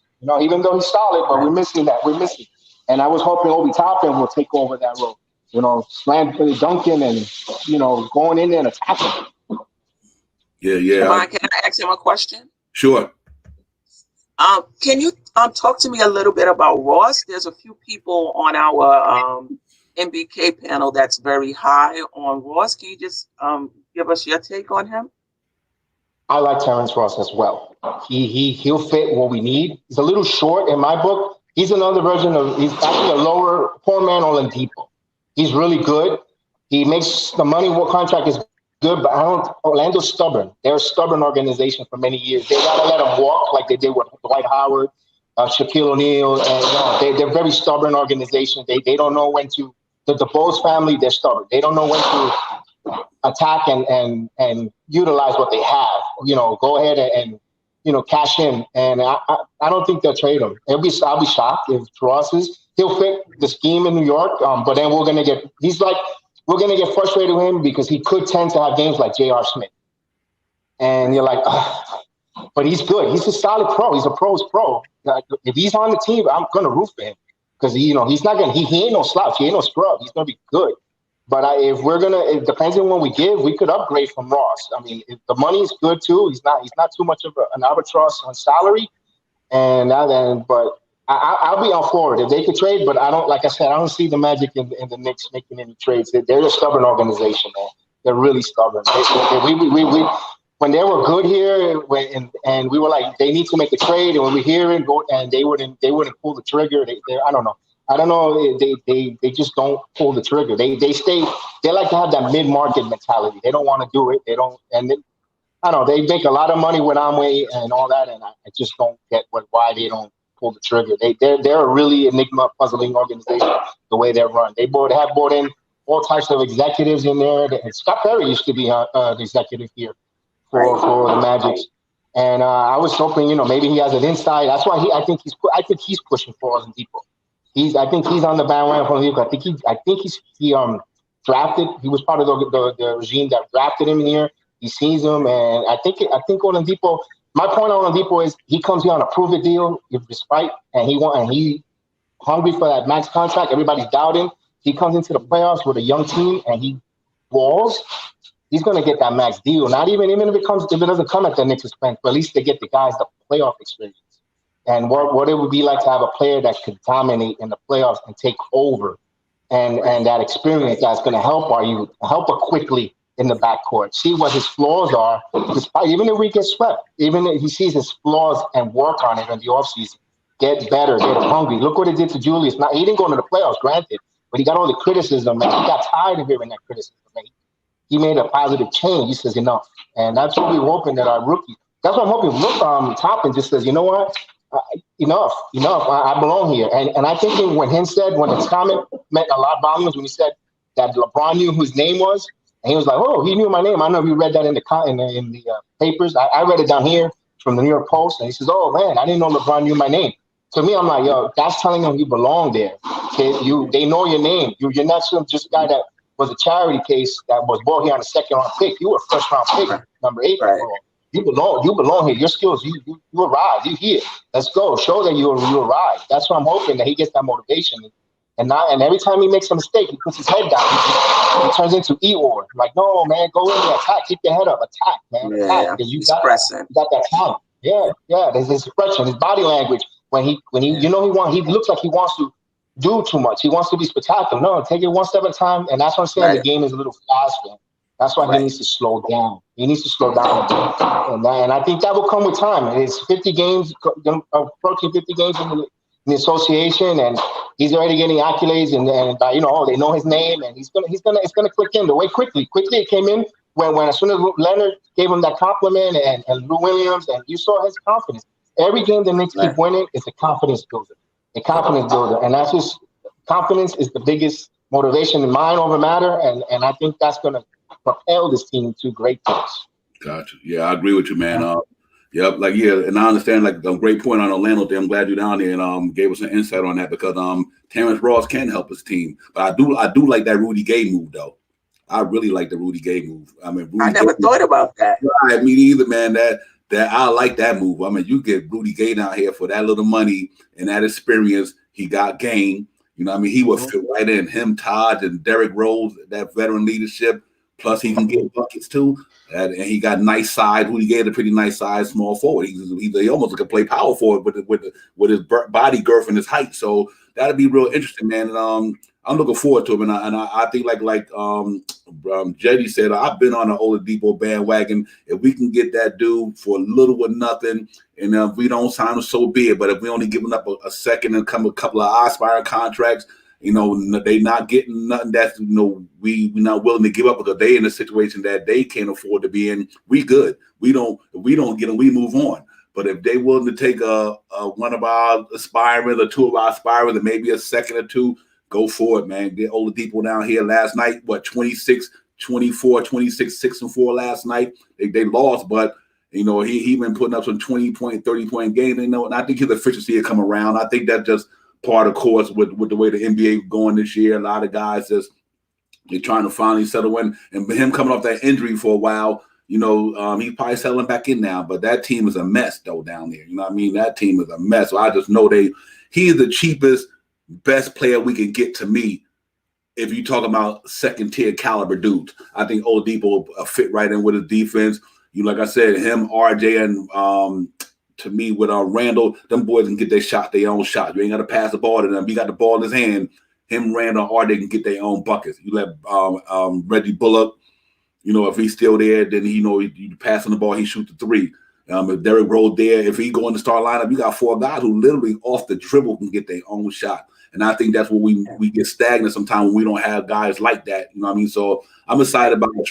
Even though he's solid, but we're missing that. We're missing. And I was hoping Obi Toppin will take over that role. Slam dunking and going in there and attacking. Yeah. Mike, can I ask him a question? Sure. Can you talk to me a little bit about Ross? There's a few people on our MBK panel that's very high on Ross. Can you just give us your take on him? I like Terrence Ross as well. He'll fit what we need. He's a little short in my book. He's another version he's actually a lower poor man Oladipo. He's really good. He makes the money. What contract is good, but Orlando's stubborn. They're a stubborn organization for many years. They gotta let him walk like they did with Dwight Howard, Shaquille O'Neal, and they're very stubborn organization. They don't know when to. The Bowles family, they're stubborn. They don't know when to attack and utilize what they have. Go ahead and cash in. And I don't think they'll trade him. I'll be shocked if Ross is. He'll fit the scheme in New York, but then we're gonna get frustrated with him because he could tend to have games like J.R. Smith. And you're like, but he's good. He's a solid pro. He's a pro's pro. Like, if he's on the team, I'm gonna root for him because he's not gonna. He ain't no slouch. He ain't no scrub. He's gonna be good. But it depends on what we give. We could upgrade from Ross. I mean, if the money is good too. He's not too much of an albatross on salary, but. I'll be on for it if they could trade, but I don't. Like I said, I don't see the Magic in the Knicks making any trades. They're a stubborn organization, man. They're really stubborn. We when they were good here, and we were like, they need to make a trade, and when we hear it, and they wouldn't pull the trigger. I don't know. They just don't pull the trigger. They like to have that mid-market mentality. They don't want to do it. They don't, and I don't know. They make a lot of money with Amway and all that, and I just don't get why they don't pull the trigger. They're a really enigma puzzling organization the way they're run. They have brought in all types of executives in there. And Scott Perry used to be an executive here for the Magic, and I was hoping maybe he has an insight. That's why I think he's pushing for Oladipo. I think he's on the bandwagon for Oladipo. I think he's drafted. He was part of the regime that drafted him here. He sees him, and I think Oladipo. My point on Oladipo is he comes here on a prove-it deal, despite, and he hungry for that max contract. Everybody's doubting. He comes into the playoffs with a young team and he balls. He's going to get that max deal. Not even if it doesn't come at the Knicks' expense, but at least they get the guys the playoff experience and what it would be like to have a player that could dominate in the playoffs and take over, and that experience that's going to help help her quickly in the backcourt, see what his flaws are, despite even if we get swept, even if he sees his flaws and work on it in the offseason, get better, get hungry. Look what it did to Julius. Now, he didn't go into the playoffs, granted, but he got all the criticism, and he got tired of hearing that criticism. He made a positive change. He says enough, and that's what we're hoping that our rookie. That's what I'm hoping. Toppin just says, you know what, enough. I belong here, and I think when his comment meant a lot of volumes when he said that LeBron knew who his name was. And he was like, "Oh, he knew my name." I don't know if you read that in the papers. I read it down here from the New York Post, and he says, "Oh man, I didn't know LeBron knew my name." To me, I'm like, "Yo, that's telling them you belong there. They know your name. You're not just a guy that was a charity case that was brought here on a second round pick. You were a first round pick, number 8 overall. You belong here. Your skills, you arrived. You here. Let's go. Show that you arrived. That's what I'm hoping, that he gets that motivation. And every time he makes a mistake, he puts his head down. He turns into Eeyore. Like, no, man, go in there, attack, keep your head up, attack, man, attack. Because you got that talent. Yeah. There's his expression, his body language. When he he looks like he wants to do too much. He wants to be spectacular. No, take it one step at a time. And that's what I'm saying. Right. The game is a little faster. That's why he needs to slow down. He needs to slow down a bit. And I think that will come with time. It's 50 games, approaching 50 games in the association, and he's already getting accolades, and they know his name, and it's gonna click in the way quickly it came in when as soon as Leonard gave him that compliment, and Lou Williams, and you saw his confidence. Every game the Knicks keep winning is a confidence builder. And that's just, confidence is the biggest motivation in mind over matter, and I think that's gonna propel this team to great things. Gotcha. Yeah, I agree with you, man. And I understand, like, a great point on Orlando there. I'm glad you're down there and gave us an insight on that, because Terrence Ross can help his team. But I do like that Rudy Gay move, though. I really like the Rudy Gay move. I mean, I never thought about that. Right, me either, man. That I like that move. I mean, you get Rudy Gay down here for that little money and that experience. He got game. You know what I mean? He would fit right in. Him, Todd, and Derrick Rose, that veteran leadership. Plus, he can get buckets too, and he got nice size. Rudy Gay had a pretty nice size small forward. He almost could play power forward with his body girth and his height. So that'd be real interesting, man. And I'm looking forward to him. And I think like Jetty said, I've been on the Oladipo bandwagon. If we can get that dude for little or nothing, and if we don't sign him, so be it. But if we only give him up a second and come a couple of aspiring contracts, they not getting nothing that's we not willing to give up, because they in a situation that they can't afford to be in. We good. If we don't get them, we move on. But if they willing to take one of our aspirants or two of our aspirants, and maybe a second or two, go for it, man. Get Oladipo down here last night. 26, 24, 26, 6-4 last night. They lost, but he been putting up some 20-point, 30-point games. And I think his efficiency will come around. I think that just part of course with the way the NBA going this year. A lot of guys they're trying to finally settle in, and him coming off that injury for a while, he's probably settling back in now. But that team is a mess though down there. You know what I mean? That team is a mess. So I just know he is the cheapest, best player we can get to me. If you talk about second tier caliber dudes, I think Oladipo fit right in with his defense. Like I said, him, RJ, and to me, with Randall, them boys can get their own shot. You ain't got to pass the ball to them. He got the ball in his hand. Him, Randall, or they can get their own buckets. You let Reggie Bullock, if he's still there, then you passing the ball, he shoot the three. If Derrick Rose there, if he go in the start lineup, you got four guys who literally off the dribble can get their own shot. And I think that's where we get stagnant sometimes when we don't have guys like that. You know what I mean? So I'm excited about the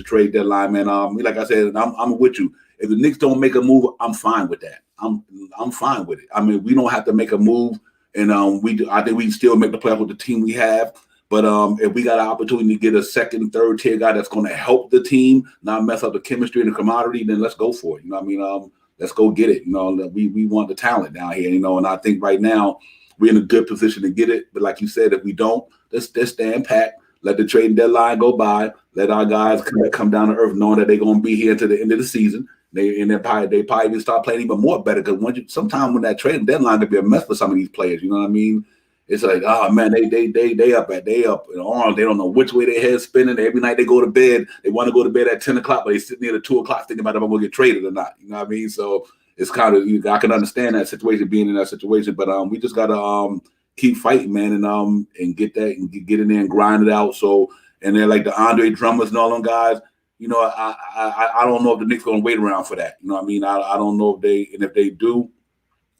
trade deadline, man. Like I said, I'm with you. If the Knicks don't make a move, I'm fine with that. I'm fine with it. I mean, we don't have to make a move, and I think we still make the playoffs with the team we have. But if we got an opportunity to get a second, third tier guy that's going to help the team, not mess up the chemistry and the camaraderie, then let's go for it. You know what I mean? Let's go get it. We want the talent down here. And I think right now we're in a good position to get it. But like you said, if we don't, let's stand pat. Let the trading deadline go by. Let our guys come down to earth, knowing that they're going to be here to the end of the season. They probably even start playing even more better, because sometimes when that trading deadline could be a mess for some of these players, you know what I mean? It's like, oh man, they up in arms. They don't know which way their head's spinning. Every night they go to bed, they want to go to bed at 10 o'clock, but they sit near the 2 o'clock thinking about if I'm gonna get traded or not. You know what I mean? So it's kind of, I can understand that situation, being in that situation, but we just gotta keep fighting, man, and get that and get in there and grind it out. So, and then like the Andre Drummers and all them guys. I don't know if the Knicks going to wait around for that. You know what I mean? I don't know if they do,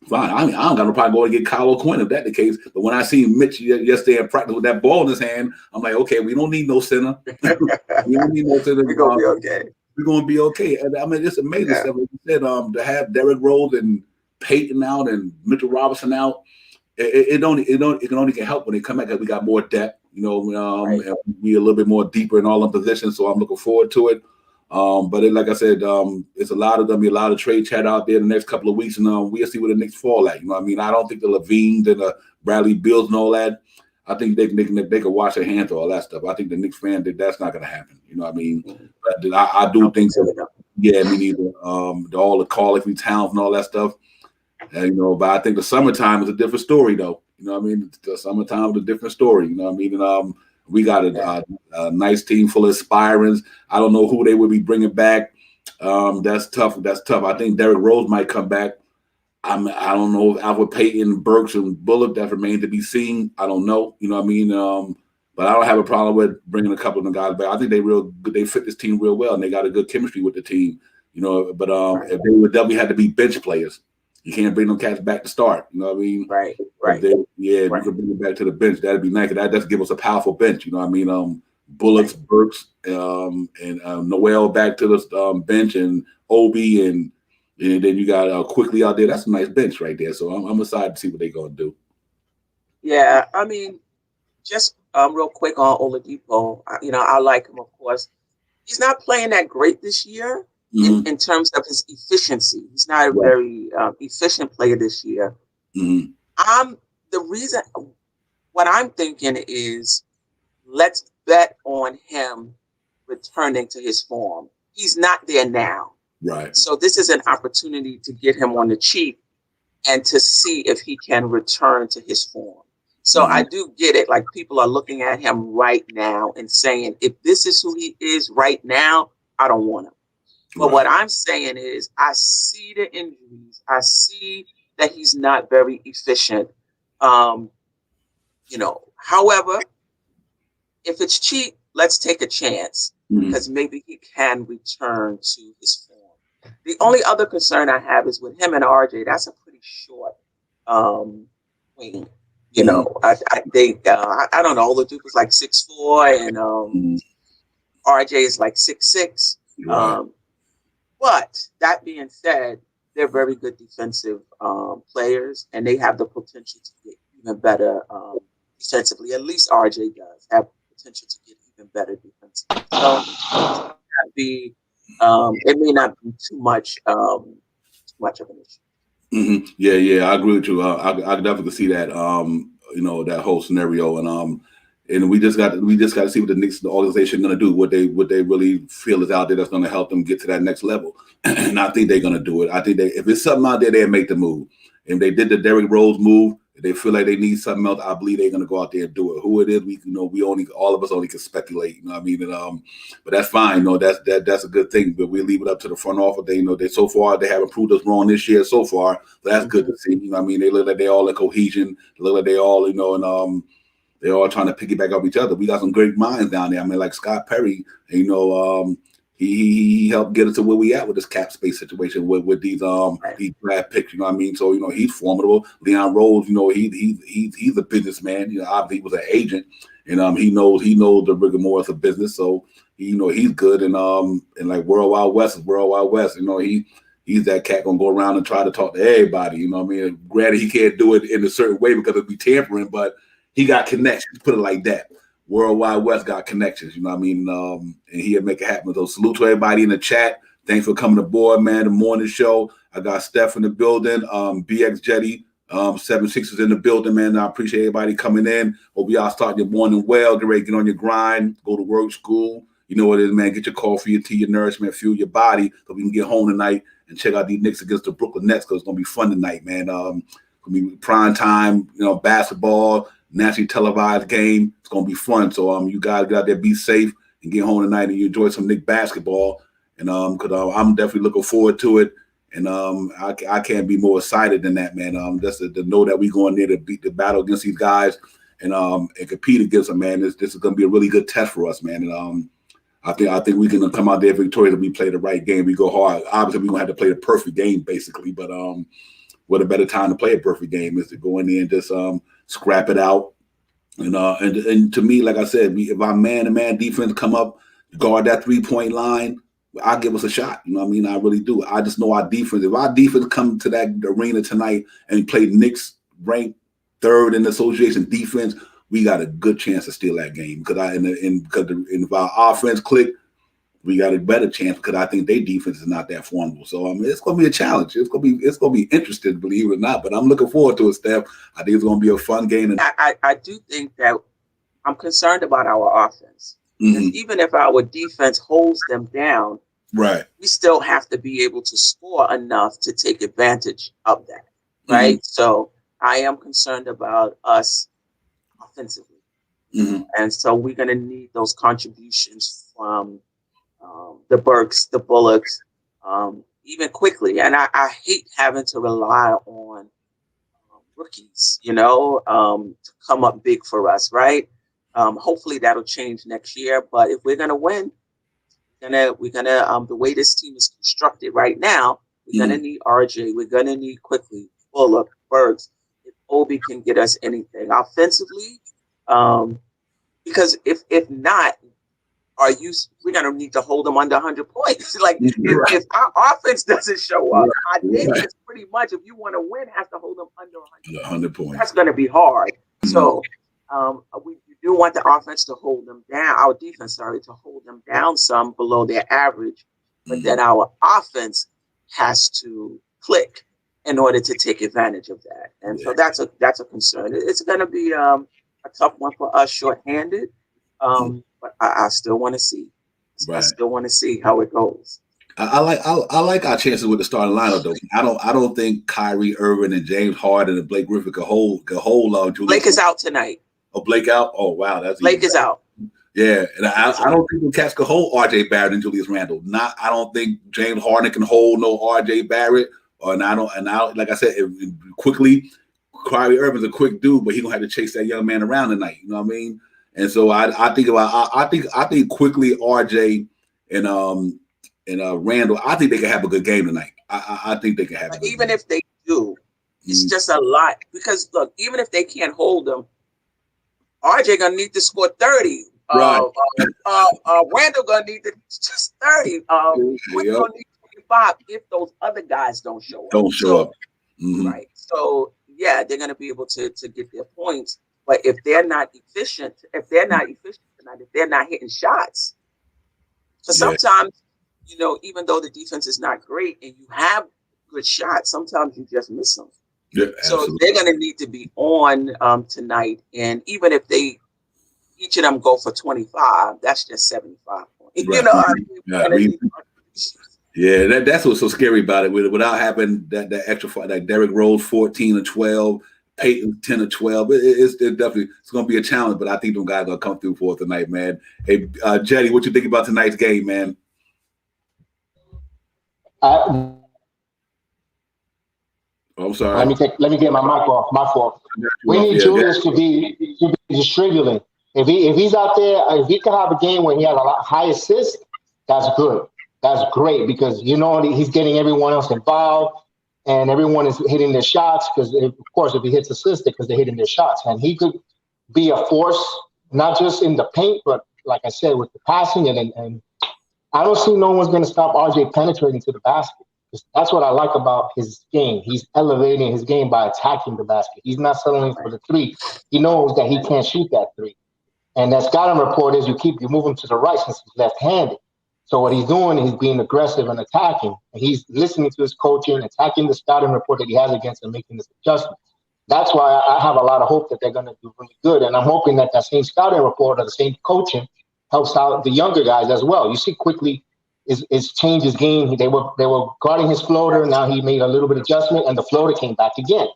fine. I don't got no problem going to get Kyle O'Quinn if that's the case. But when I seen Mitch yesterday in practice with that ball in his hand, I'm like, okay, we don't need no center. We don't need no center. We're going to be okay. We're going to be okay. And I mean, it's amazing stuff. Like you said, to have Derrick Rose and Peyton out and Mitchell Robinson out, it can only help when they come back, because we got more depth. Right. And we a little bit more deeper in all the positions, so I'm looking forward to it. But like I said, it's a lot of trade chat out there in the next couple of weeks, and we'll see where the Knicks fall at. You know what I mean? I don't think the Levines and the Bradley Bills and all that, I think they can wash their hands of all that stuff. I think the Knicks fan, that's not going to happen. You know what I mean? But I do think so. Yeah, me neither. All the call every towns and all that stuff. But I think the summertime is a different story, though. You know what I mean? The summertime is a different story. You know what I mean? And we got a nice team full of aspirants. I don't know who they would be bringing back. That's tough. That's tough. I think Derrick Rose might come back. I don't know if Alfred Payton, Burks, and Bullock, that remains to be seen. I don't know. You know what I mean? But I don't have a problem with bringing a couple of the guys back. I think they real good. They fit this team real well, and they got a good chemistry with the team. But if they would definitely have to be bench players. You can't bring them cats back to start. You know what I mean? Right. If you can bring them back to the bench, that'd be nice. That does give us a powerful bench. You know what I mean? Bullocks, Burks, and Noel back to the bench, and Obi, and then you got Quickly out there. That's a nice bench right there. So I'm excited to see what they're gonna do. Yeah, I mean, just real quick on Oladipo. I like him, of course. He's not playing that great this year. Mm-hmm. In terms of his efficiency. He's not a very efficient player this year. Mm-hmm. What I'm thinking is, let's bet on him returning to his form. He's not there now. Right. So this is an opportunity to get him on the cheap and to see if he can return to his form. So I do get it. Like, people are looking at him right now and saying, if this is who he is right now, I don't want him. But what I'm saying is, I see the injuries. I see that he's not very efficient. However, if it's cheap, let's take a chance because maybe he can return to his form. The only other concern I have is with him and RJ. That's a pretty short wing. I think I don't know. Oladipo was like 6'4", and RJ is like 6'6". Right. But that being said, they're very good defensive players, and they have the potential to get even better defensively. At least RJ does have potential to get even better defensively. So it may not be too much of an issue. Mm-hmm. Yeah, I agree with you. I definitely see that. That whole scenario, and we just got to see what the Knicks, the organization, going to do. What they really feel is out there that's going to help them get to that next level. And I think they're going to do it. I think if it's something out there, they'll make the move. And they did the Derrick Rose move. If they feel like they need something else, I believe they're going to go out there and do it. Who it is, all of us only can speculate. You know what I mean? But that's fine. That's a good thing. But we leave it up to the front office. They so far they haven't proved us wrong this year so far. So that's good to see. You know what I mean? They look like they all in cohesion. They look like they all and they're all trying to piggyback off each other. We got some great minds down there. I mean, like Scott Perry, he helped get us to where we at with this cap space situation with these draft picks. You know what I mean? So he's formidable. Leon Rose, he's a businessman. Obviously he was an agent, and he knows the rigor morals of business. So he's good. And like World Wide West is World Wide West. He's that cat gonna go around and try to talk to everybody. You know what I mean? Granted, he can't do it in a certain way because it'd be tampering, but he got connections, put it like that. World Wide West got connections, you know what I mean? And he'll make it happen. So salute to everybody in the chat. Thanks for coming aboard, man. The morning show. I got Steph in the building, BX Jetty, 76ers in the building, man. I appreciate everybody coming in. Hope y'all start your morning well. Get ready to get on your grind, go to work, school. You know what it is, man. Get your coffee, your tea, your nourishment, fuel your body so we can get home tonight and check out these Knicks against the Brooklyn Nets because it's going to be fun tonight, man. Gonna be prime time, basketball, nationally televised game. It's gonna be fun. So you guys get out there, be safe, and get home tonight, and you enjoy some Knicks basketball. And because I'm definitely looking forward to it. And I can't be more excited than that, man. Just to know that we going there to beat the battle against these guys and compete against them, man. This is gonna be a really good test for us, man. And I think we can come out there victorious if we play the right game. We go hard. Obviously, we're gonna have to play the perfect game, basically. But what a better time to play a perfect game is to go in there and just scrap it out. And to me, like I said, if our man-to-man defense come up, guard that 3-point line, I'll give us a shot. You know what I mean? I really do. I just know our defense. If our defense come to that arena tonight and play Knicks ranked third in the association defense, we got a good chance to steal that game. Because if our offense click, we got a better chance because I think their defense is not that formidable. So it's going to be a challenge. It's going to be interesting, believe it or not. But I'm looking forward to it, Steph. I think it's going to be a fun game. And I do think that I'm concerned about our offense. Even if our defense holds them down, Right. We still have to be able to score enough to take advantage of that, right? So I am concerned about us offensively. And so we're going to need those contributions from the Burks, the Bullocks, even quickly. And I hate having to rely on rookies, to come up big for us, right? Hopefully that'll change next year. But if we're going to win, the way this team is constructed right now, we're going to need RJ. We're going to need quickly Bullock, Burks. If Obi can get us anything offensively, because if not, we're gonna need to hold them under 100 points. Like if our offense doesn't show up, our defense pretty much, if you want to win, has to hold them under 100 points. That's gonna be hard. So we do want the offense to hold them down, our defense, to hold them down some below their average, but then our offense has to click in order to take advantage of that. And so that's a concern. It's gonna be a tough one for us shorthanded. But I still want to see. I still want to see how it goes. I like our chances with the starting lineup though. I don't think Kyrie Irving and James Harden and Blake Griffin could hold Blake is out tonight. Oh, Blake out? Oh wow, that's Blake is out. Yeah, and I don't think the Cats could hold RJ Barrett and Julius Randle. I don't think James Harden can hold no RJ Barrett. And I like I said, quickly, Kyrie Irving's a quick dude, but he gonna have to chase that young man around tonight. You know what I mean? And so I think quickly RJ and Randall, I think they can have a good game tonight. I think they can have. But even if they do, it's just a lot because look, even if they can't hold them, RJ gonna need to score 30. Randall gonna need to just 30. We're gonna need 25 if those other guys don't show up. Right. So yeah, they're gonna be able to get their points. But if they're not efficient tonight, if they're not hitting shots, because sometimes, even though the defense is not great and you have good shots, sometimes you just miss them. Yeah, so they're going to need to be on tonight. And even if each of them go for 25, that's just 75 points. Right. That's what's so scary about it. Without having that extra, like Derrick Rose 14 or 12. Peyton 10 or 12. It's definitely going to be a challenge, but I think them guys are going to come through for it tonight, man. Hey, Jetty, what you think about tonight's game, man? I'm sorry. Let me get my mic off. My fault. We need Julius to be distributing. If he's out there, if he can have a game where he has a lot high assists, that's good. That's great because he's getting everyone else involved. And everyone is hitting their shots because, of course, if he hits assists, because they're hitting their shots. And he could be a force, not just in the paint, but like I said, with the passing. And I don't see no one's going to stop RJ penetrating to the basket. That's what I like about his game. He's elevating his game by attacking the basket. He's not settling for the three. He knows that he can't shoot that three. And that scouting report is you move him to the right since he's left-handed. So what he's doing, he's being aggressive and attacking. And he's listening to his coaching, attacking the scouting report that he has against him, making this adjustment. That's why I have a lot of hope that they're going to do really good. And I'm hoping that same scouting report or the same coaching helps out the younger guys as well. You see quickly is changed his game. They were guarding his floater. Now he made a little bit of adjustment, and the floater came back again.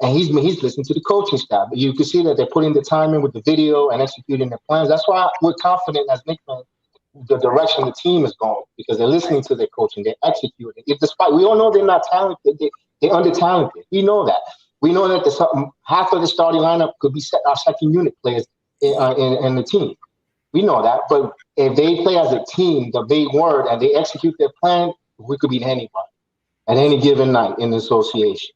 And he's listening to the coaching staff. You can see that they're putting the time in with the video and executing their plans. That's why we're confident as Knicks fans the direction the team is going because they're listening to their coaching, they're executing. Despite we all know they're not talented, they're under-talented. We know that. We know that half of the starting lineup could be our second unit players in the team. We know that. But if they play as a team, the big word, and they execute their plan, we could beat anybody at any given night in the association.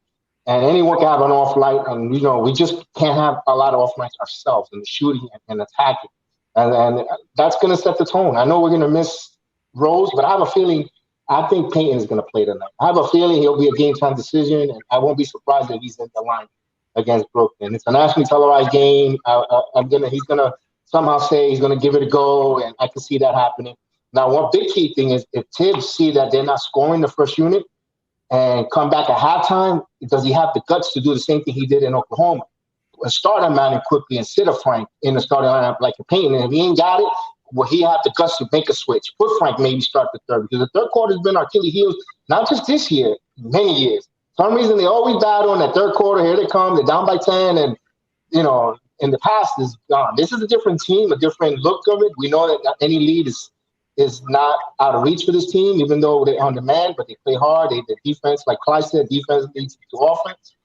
And anyone can have an off night, and we just can't have a lot of off nights ourselves in the shooting and attacking. And that's going to set the tone. I know we're going to miss Rose, but I have a feeling I think Payton is going to play tonight. I have a feeling he'll be a game-time decision, and I won't be surprised if he's in the line against Brooklyn. It's a nationally televised game. He's going to somehow say he's going to give it a go, and I can see that happening. Now, one big key thing is if Tibbs see that they're not scoring the first unit and come back at halftime, does he have the guts to do the same thing he did in Oklahoma? Start a man quickly and sit a Frank in the starting lineup like a Payton. And if he ain't got it, will he have the guts to make a switch? Put Frank maybe start the third, because the third quarter has been our Achilles heels, not just this year, many years. For some reason they always battle in that third quarter. Here they come, they're down by 10, and in the past is gone. This is a different team, a different look of it. We know that any lead is not out of reach for this team, even though they're on demand, but they play hard. The defense, like Clyde said, defense leads to offense.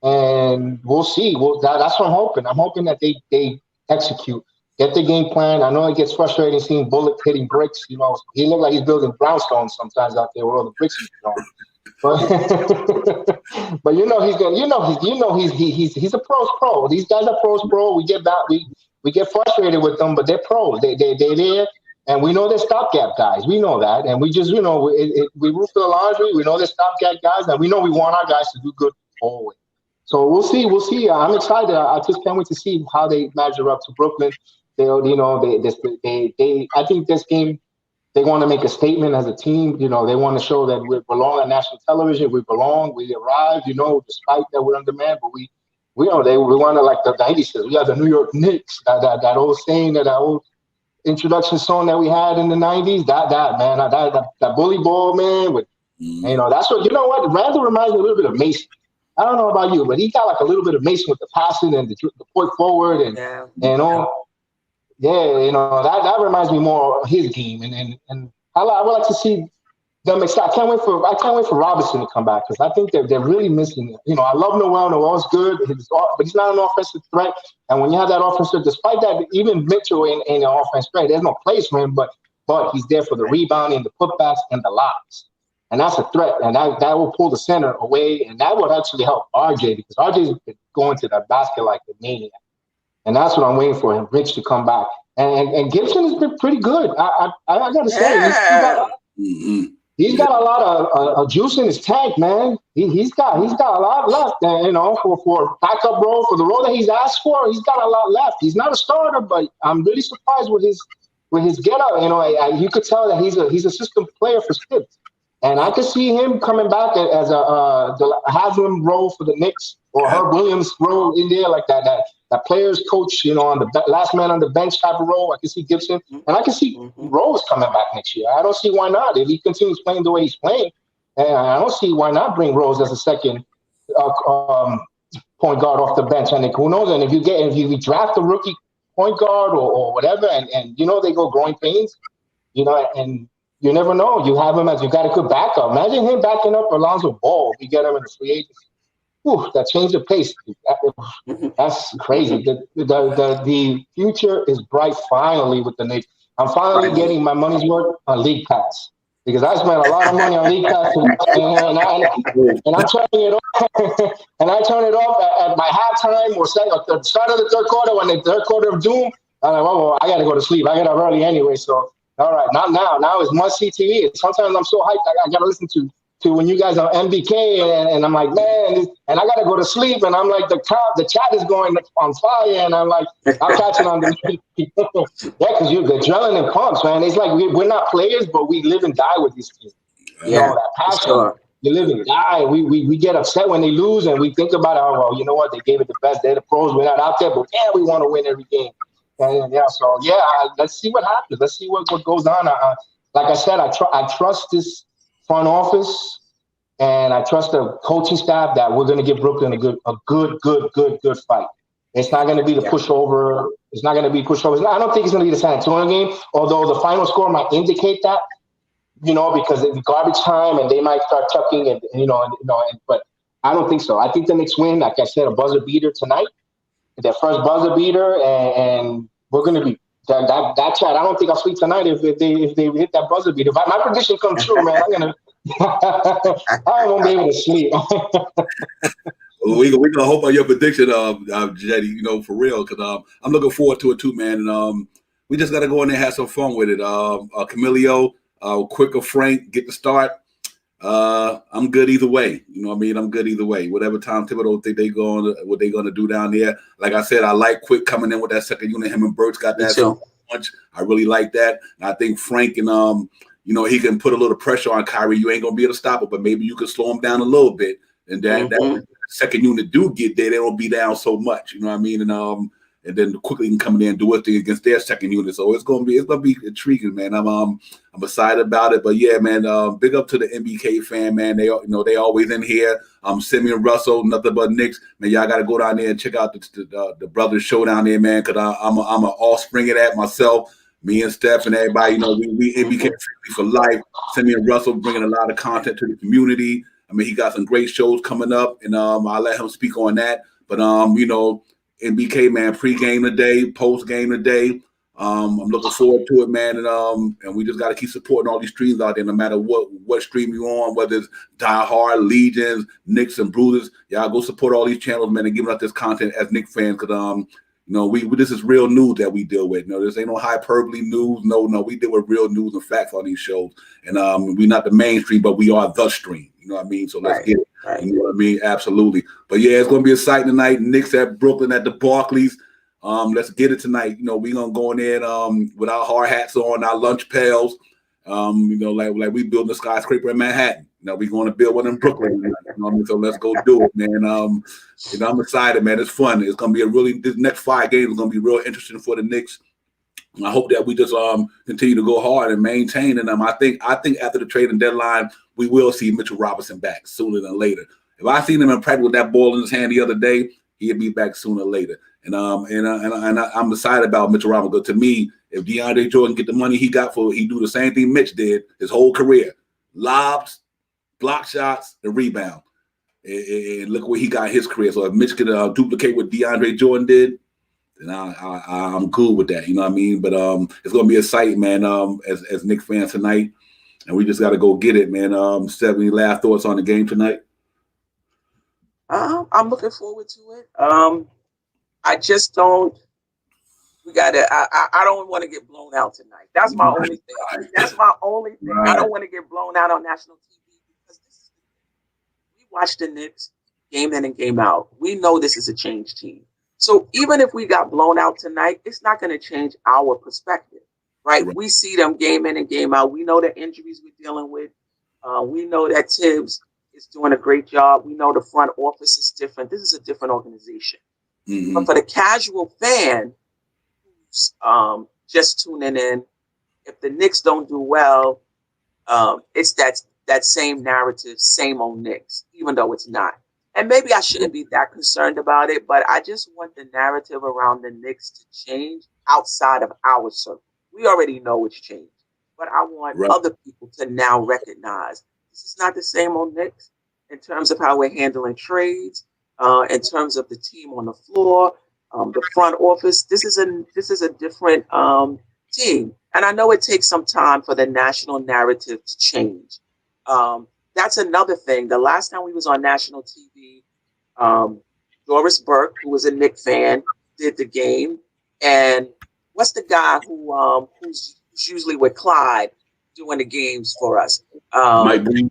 And we'll see. That's what I'm hoping. I'm hoping that they execute, get the game plan. I know it gets frustrating seeing Bullock hitting bricks. He looked like he's building brownstones sometimes out there with all the bricks he's throwing. But but he's gonna. He's a pros pro. These guys are pros pro. We get frustrated with them, but they're pros. They're there, and we know they're stopgap guys. We know that, and we just we root for the laundry. We know they're stopgap guys, and we know we want our guys to do good always. So we'll see. I'm excited. I just can't wait to see how they measure up to Brooklyn. I think this game, they want to make a statement as a team. They want to show that we belong on national television. We belong. We arrived. Despite that we're on demand, but we want to, like the 90s. We have the New York Knicks. That old saying, that old introduction song that we had in the 90s. That bully ball, man. With that's what Randall reminds me a little bit of Mason. I don't know about you, but he got like a little bit of Mason with the passing and the point forward and all. Yeah, that reminds me more of his game, and I would like to see them. I can't wait for Robinson to come back, because I think they're really missing it. I love Noel. Noel's good, but he's not an offensive threat. And when you have that offensive, despite that, even Mitchell ain't an offensive threat. There's no place for him, but he's there for the rebounding, the putbacks, and the locks. And that's a threat, and that will pull the center away, and that would actually help RJ, because RJ's going to that basket like a maniac. And that's what I'm waiting for him, Rich, to come back. And Gibson has been pretty good. I got to say, he's got a lot of juice in his tank, man. He's got a lot left, for backup role, for the role that he's asked for. He's got a lot left. He's not a starter, but I'm really surprised with his getup. You could tell that he's a system player for Stips. And I could see him coming back as the Haslam role for the Knicks, or Herb Williams role in there, like that players coach, on the last man on the bench type of role. I can see Gibson, and I can see Rose coming back next year. I don't see why not. If he continues playing the way he's playing, and I don't see why not bring Rose as a second point guard off the bench. And who knows? And if you draft a rookie point guard or whatever, and they go growing pains, and you never know. You have him you got a good backup. Imagine him backing up Alonzo Ball if you get him in the free agency. Whew, that changed the pace. That's crazy. The future is bright finally with the Knicks. I'm finally getting my money's worth on League Pass, because I spent a lot of money on League Pass, and I'm turning it off. And I turn it off at my halftime or at the start of the third quarter, when the third quarter of doom. I'm like, well, I got to go to sleep. I get up early anyway, so. All right, not now. Now it's must-see TV. Sometimes I'm so hyped, I got to listen to when you guys are MBK, and I'm like, man, and I got to go to sleep, and I'm like, the chat is going on fire, and I'm like, I'll catch it on the yeah, because the adrenaline pumps, man. It's like we're not players, but we live and die with these teams. That passion. Sure. You live and die. We get upset when they lose, and we think about, oh, well, you know what? They gave it the best. They're the pros. We're not out there, but yeah, we want to win every game. And let's see what happens. Let's see what goes on. Like I said, I trust this front office, and I trust the coaching staff that we're going to give Brooklyn a good fight. It's not going to be the pushover. It's not going to be pushovers. I don't think it's going to be the San Antonio game, although the final score might indicate that, because it's garbage time and they might start chucking but I don't think so. I think the Knicks win. Like I said, a buzzer beater tonight. Their first buzzer beater, and we're going to be that chat. I don't think I'll sleep tonight if they hit that buzzer beater. If my prediction comes true, man, I won't be able to sleep. We're gonna hope on your prediction, Jetty. For real, because I'm looking forward to it too, man. And we just got to go in there and have some fun with it. Camilio, Quicker Frank, get the start. I'm good either way. I'm good either way. Whatever Tom Thibodeau think what they gonna do down there. Like I said, I like Quick coming in with that second unit. Him and Burks got that punch. I really like that. And I think Frank and he can put a little pressure on Kyrie. You ain't gonna be able to stop it, but maybe you can slow him down a little bit. And that second unit do get there, they don't be down so much. You know what I mean? And and then quickly can come in there and do a thing against their second unit. So it's gonna be intriguing, man. I'm excited about it. But yeah, man, big up to the NBK fan, man. They they always in here. Simeon Russell, nothing but Knicks, man. Y'all got to go down there and check out the brothers show down there, man. Cause I'm an offspring of that myself. Me and Steph and everybody, we NBK for life. Simeon Russell bringing a lot of content to the community. I mean, he got some great shows coming up, and I'll let him speak on that. But NBK, man, pre-game today, post-game today. I'm looking forward to it, man, and we just got to keep supporting all these streams out there, no matter what stream you're on, whether it's Die Hard, Legions, Knicks, and Bruisers. Y'all go support all these channels, man, and giving us this content as Knicks fans, because this is real news that we deal with. This ain't no hyperbole news. No, we deal with real news and facts on these shows, and we're not the mainstream, but we are the stream. You know what I mean? So let's get it. Right. You know what I mean? Absolutely. But yeah, it's gonna be exciting tonight. Knicks at Brooklyn at the Barclays. Let's get it tonight. We're gonna go in there with our hard hats on, our lunch pails. Like we building a skyscraper in Manhattan. We're going to build one in Brooklyn. So let's go do it, man. I'm excited, man. It's fun. It's gonna be this next 5 games is gonna be real interesting for the Knicks. I hope that we just continue to go hard and maintain. And I think after the trading deadline, we will see Mitchell Robinson back sooner than later. If I seen him in practice with that ball in his hand the other day, he'll be back sooner or later. And I'm excited about Mitchell Robinson. Because to me, if DeAndre Jordan get the money he do the same thing Mitch did his whole career: lobs, block shots, and rebound. And look what he got in his career. So if Mitch could duplicate what DeAndre Jordan did, then I'm cool with that. You know what I mean? But it's gonna be exciting, man. As Knicks fans tonight, and we just got to go get it, man. Steph, any last thoughts on the game tonight? I'm looking forward to it. I just don't. I don't want to get blown out tonight. That's my only thing. That's my only thing. Right. I don't want to get blown out on national TV because we watch the Knicks game in and game out. We know this is a change team. So even if we got blown out tonight, it's not going to change our perspective, right? We see them game in and game out. We know the injuries we're dealing with. We know that Tibbs is doing a great job. We know the front office is different. This is a different organization. Mm-hmm. But for the casual fan who's just tuning in, if the Knicks don't do well, it's that same narrative, same old Knicks, even though it's not. And maybe I shouldn't be that concerned about it, but I just want the narrative around the Knicks to change outside of our circle. We already know it's changed, but I want other people to now recognize this is not the same old Knicks in terms of how we're handling trades, in terms of the team on the floor, the front office. This is a different team, and I know it takes some time for the national narrative to change. That's another thing. The last time we was on national TV, Doris Burke, who was a Knicks fan, did the game. And what's the guy who's usually with Clyde doing the games for us? Mike Breen.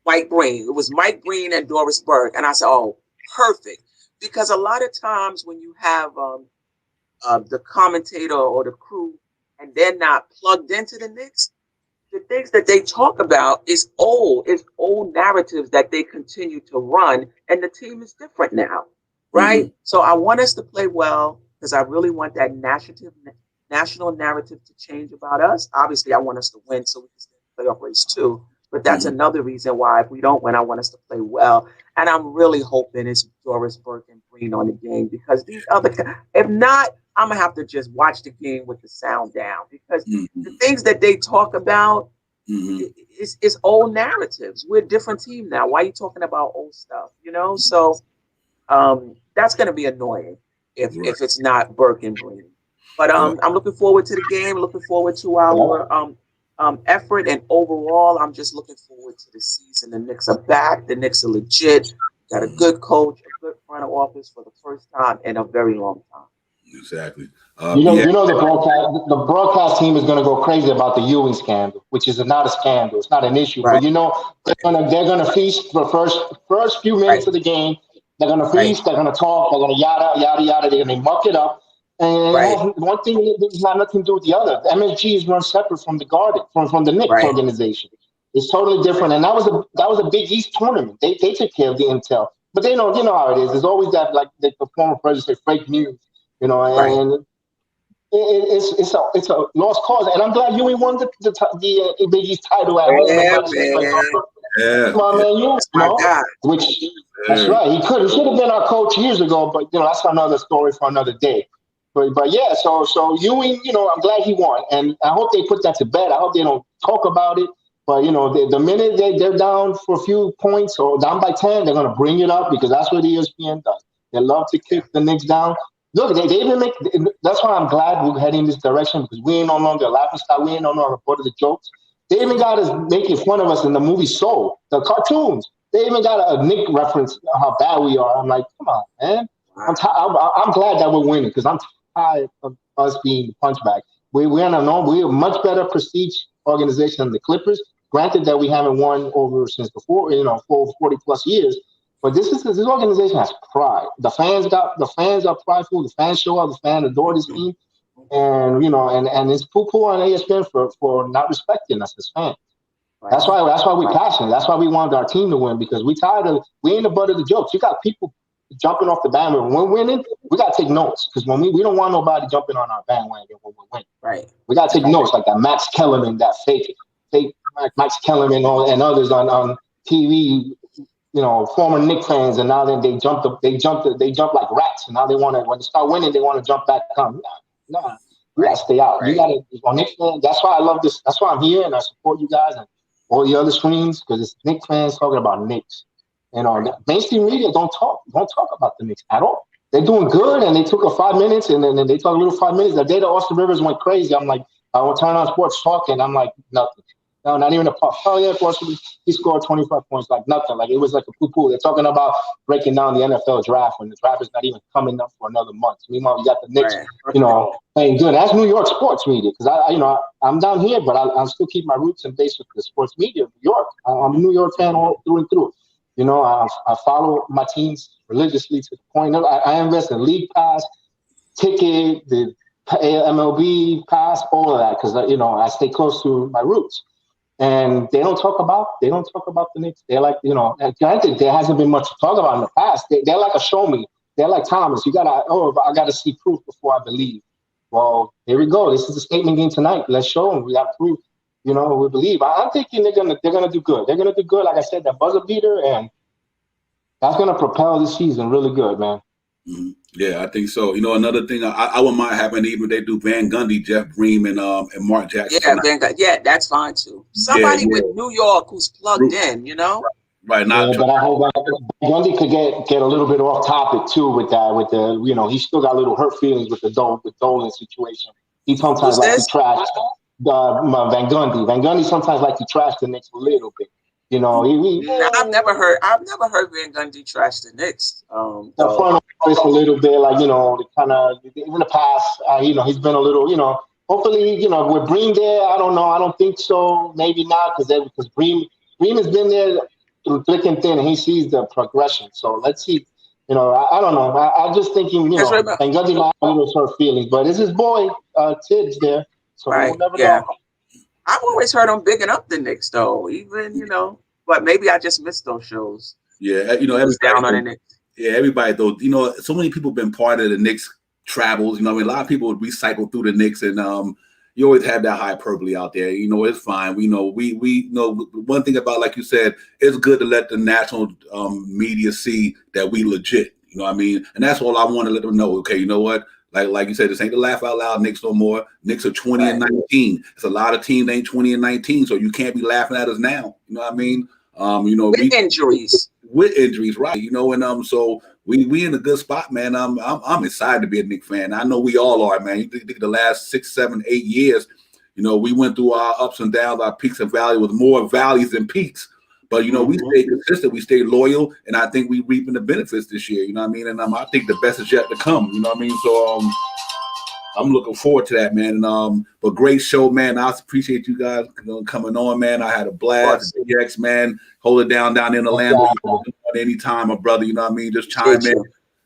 Mike Breen. It was Mike Breen and Doris Burke. And I said, oh, perfect. Because a lot of times when you have the commentator or the crew and they're not plugged into the Knicks, the things that they talk about is old narratives that they continue to run, and the team is different now, right? Mm-hmm. So I want us to play well because I really want that national narrative to change about us. Obviously, I want us to win so we can stay in the playoff race too. But that's another reason why if we don't win, I want us to play well. And I'm really hoping it's Doris Burke and Breen on the game because these other, if not, I'm going to have to just watch the game with the sound down because the things that they talk about is old narratives. We're a different team now. Why are you talking about old stuff? So that's going to be annoying if it's not Burke and Breen. But I'm looking forward to the game, looking forward to our effort, and overall, I'm just looking forward to the season. The Knicks are back. The Knicks are legit. Got a good coach, a good front office for the first time in a very long time. Exactly. The broadcast team is going to go crazy about the Ewing scandal, which is not a scandal. It's not an issue. Right. But they're gonna feast for the first few minutes of the game. They're gonna feast. They're gonna talk. They're gonna yada yada yada. They're gonna muck it up. And one thing has not nothing to do with the other. The MSG is run separate from the Garden, from the Knicks organization. It's totally different. And that was a Big East tournament. They took care of the intel. But you know how it is. There's always that, like the former president said, fake news. you know, Right. and it's a lost cause. And I'm glad you ain't won the Big East title at home as Yeah, much. Like, man. Yeah, come on, yeah, man, you That's my know, guy. which that's yeah. right. He should have been our coach years ago, but that's another story for another day. But yeah, so Ewing, I'm glad he won, and I hope they put that to bed. I hope they don't talk about it. But the minute they're down for a few points or down by 10, they're gonna bring it up because that's what ESPN does. They love to Yeah. kick the Knicks down. Look, they even make. That's why I'm glad we're heading this direction because we ain't no longer a laughing stock. We ain't no longer part of the jokes. They even got us making fun of us in the movie Soul, the cartoons. They even got a Nick reference how bad we are. I'm like, come on, man. Wow. I'm glad that we're winning because I'm tired of us being the punchback. We're a much better prestige organization than the Clippers. Granted that we haven't won over since before, for 40 plus years. But this organization has pride. The fans are prideful. The fans show up. The fans adore this team, and it's poo-poo on ESPN for not respecting us as fans. Right. That's why we're passionate. That's why we wanted our team to win because we ain't the butt of the jokes. You got people jumping off the bandwagon. When we're winning, we gotta take notes because we don't want nobody jumping on our bandwagon when we're winning. Right. We gotta take notes like that Max Kellerman, that fake Max Kellerman and others on TV. Former Knicks fans, and now then they jump like rats, and now they want to when they start winning, they want to jump back on. Nah, you gotta stay out. Right. You gotta on Knicks fans. That's why I love this. That's why I'm here and I support you guys and all the other screens because it's Knicks fans talking about Knicks. Mainstream media don't talk about the Knicks at all. They're doing good, and they took a 5 minutes, and then they took a little 5 minutes. The day that Austin Rivers went crazy, I'm like, I will turn on sports talk, and I'm like, nothing. No, not even a puff. Oh yeah, possibly he scored 25 points, like nothing. Like it was like a poo-poo. They're talking about breaking down the NFL draft when the draft is not even coming up for another month. Meanwhile, you got the Knicks, Right. playing good. That's New York sports media because I'm down here, but I still keep my roots and base with the sports media of New York. I'm a New York fan all through and through. I follow my teams religiously to the point of I invest in league pass, ticket, the MLB pass, all of that because I stay close to my roots. And they don't talk about the Knicks. They're like, granted, there hasn't been much to talk about in the past. They're like a show me. They're like Thomas. I gotta see proof before I believe. Well, here we go. This is a statement game tonight. Let's show them. We got proof. We believe. I'm thinking they're gonna do good. They're gonna do good. Like I said, that buzzer beater, and that's gonna propel this season really good, man. Mm-hmm. Yeah, I think so. Another thing I wouldn't mind having even they do Van Gundy, Jeff Bream, and Mark Jackson. Yeah, that's fine too. Somebody with New York who's plugged in, Right. Yeah, but I hope Gundy could get a little bit off topic too with that. With the he still got a little hurt feelings with the Dolan situation. He sometimes like to trash Van Gundy. Van Gundy sometimes like to trash the Knicks a little bit. I've never heard Van Gundy trash the Knicks. The front office a little bit, like kind of in the past. He's been a little. Hopefully, with Bream there, I don't know. I don't think so. Maybe not because Bream has been there through thick and thin, and he sees the progression. So let's see. I don't know. I'm just thinking, Van Gundy might have a little hurt feelings, but it's his boy Tibbs there, so we'll never know. I've always heard him bigging up the Knicks, though. Even but maybe I just missed those shows. Yeah, everybody down on the Knicks. Yeah, everybody though. So many people been part of the Knicks travels. A lot of people recycle through the Knicks, and you always have that hyperbole out there. It's fine. We know one thing about, like you said, it's good to let the national media see that we legit. You know what I mean? And that's all I want to let them know. Okay, you know what? Like you said, this ain't the laugh out loud Knicks no more. Knicks are 20 and 19. It's a lot of teams ain't 20 and 19, so you can't be laughing at us now. You know what I mean? With injuries. With injuries, right? And so we in a good spot, man. I'm excited to be a Knicks fan. I know we all are, man. You think the last 6, 7, 8 years, we went through our ups and downs, our peaks and valleys, with more valleys than peaks. But we stayed consistent, we stayed loyal, and I think we reaping the benefits this year. You know what I mean? And I think the best is yet to come. You know what I mean? So I'm looking forward to that, man. But great show, man. I appreciate you guys coming on, man. I had a blast. DX, man, hold it down in Orlando. Anytime, my brother. You know what I mean? Just chime in.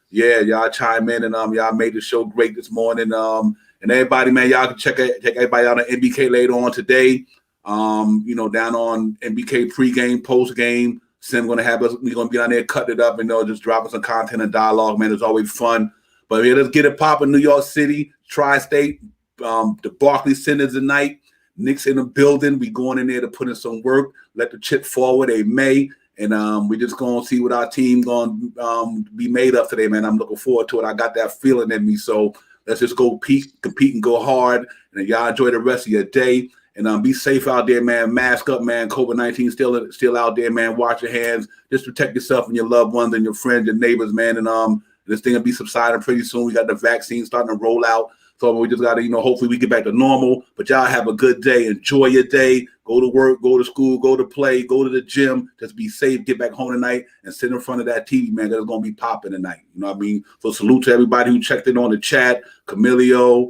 Yeah, y'all chime in, and y'all made the show great this morning. And everybody, man, y'all can check everybody out on NBK later on today. Down on NBK pregame, postgame. Sim gonna have us. We're gonna be down there cutting it up and just dropping some content and dialogue, man. It's always fun. But yeah, let's get it popping. New York City, Tri-State, the Barclays Center tonight. Knicks in the building. We going in there to put in some work. Let the chip fall where they may. And we just going to see what our team going to be made of today, man. I'm looking forward to it. I got that feeling in me. So let's just go compete and go hard. And y'all enjoy the rest of your day. And be safe out there, man. Mask up, man. COVID-19 still out there, man. Wash your hands. Just protect yourself and your loved ones and your friends, your neighbors, man. And this thing will be subsiding pretty soon. We got the vaccine starting to roll out. So we just got to, hopefully we get back to normal. But y'all have a good day. Enjoy your day. Go to work, go to school, go to play, go to the gym. Just be safe. Get back home tonight and sit in front of that TV, man. That's going to be popping tonight. You know what I mean? So salute to everybody who checked in on the chat. Camilio,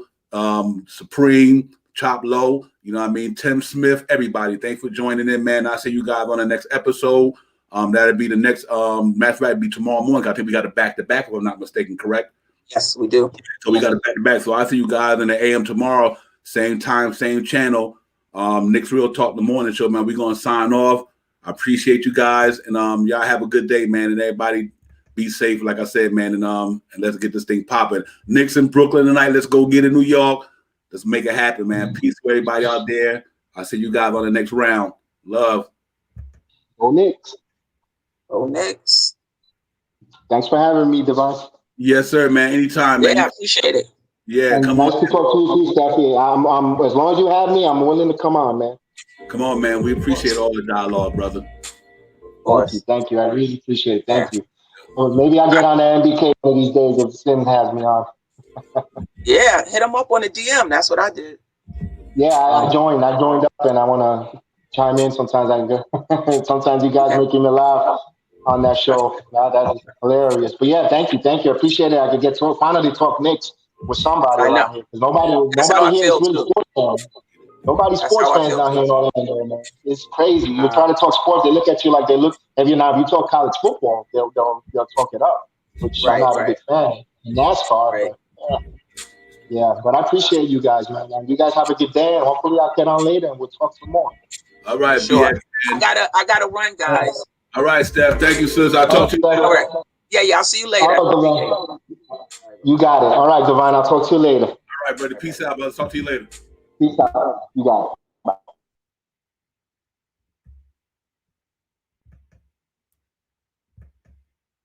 Supreme, Chop Low. You know what I mean? Tim Smith, everybody. Thanks for joining in, man. I'll see you guys on the next episode. That'll be the next matter of fact, be tomorrow morning. I think we got a back-to-back, if I'm not mistaken, correct? Yes, we do. So we got a back-to-back. So I'll see you guys in the AM tomorrow, same time, same channel. Knicks Real Talk, the morning show, man. We're going to sign off. I appreciate you guys. And y'all have a good day, man. And everybody be safe, like I said, man. And let's get this thing popping. Knicks in Brooklyn tonight. Let's go get in New York. Let's make it happen, man. Peace to everybody out there. I'll see you guys on the next round. Love. Go Knicks. Go Knicks. Thanks for having me, Devon. Yes, sir, man. Anytime, man. Yeah, I appreciate it. Yeah, and come nice on. to talk to you, Steffi. I'm as long as you have me, I'm willing to come on, man. Come on, man. We appreciate all the dialogue, brother. Thank you. I really appreciate it. Thank you. Well, maybe I'll get on the MBK one of these days if Sim has me on. Yeah, hit him up on the DM. That's what I did. Yeah, I joined up, and I want to chime in sometimes. Sometimes you guys making me laugh on that show. That's hilarious. But yeah, thank you. I appreciate it. I could get to finally talk Knicks with somebody around here because nobody here is really sports fans. Nobody's sports fans down here in Orlando, man. It's crazy. You try to talk sports, they look at you like they look. If you talk college football, they'll talk it up, which I'm not a big fan. In NASCAR, yeah, but I appreciate you guys, man. You guys have a good day, and hopefully I'll get on later and we'll talk some more. All right, sure. I gotta run, guys. All right, Steph. Thank you, sis. I'll talk to you later. All right. Yeah, I'll see you later. You got it. All right, Devon. I'll talk to you later. All right, buddy. Peace out, brother. Talk to you later. Peace out. You got it.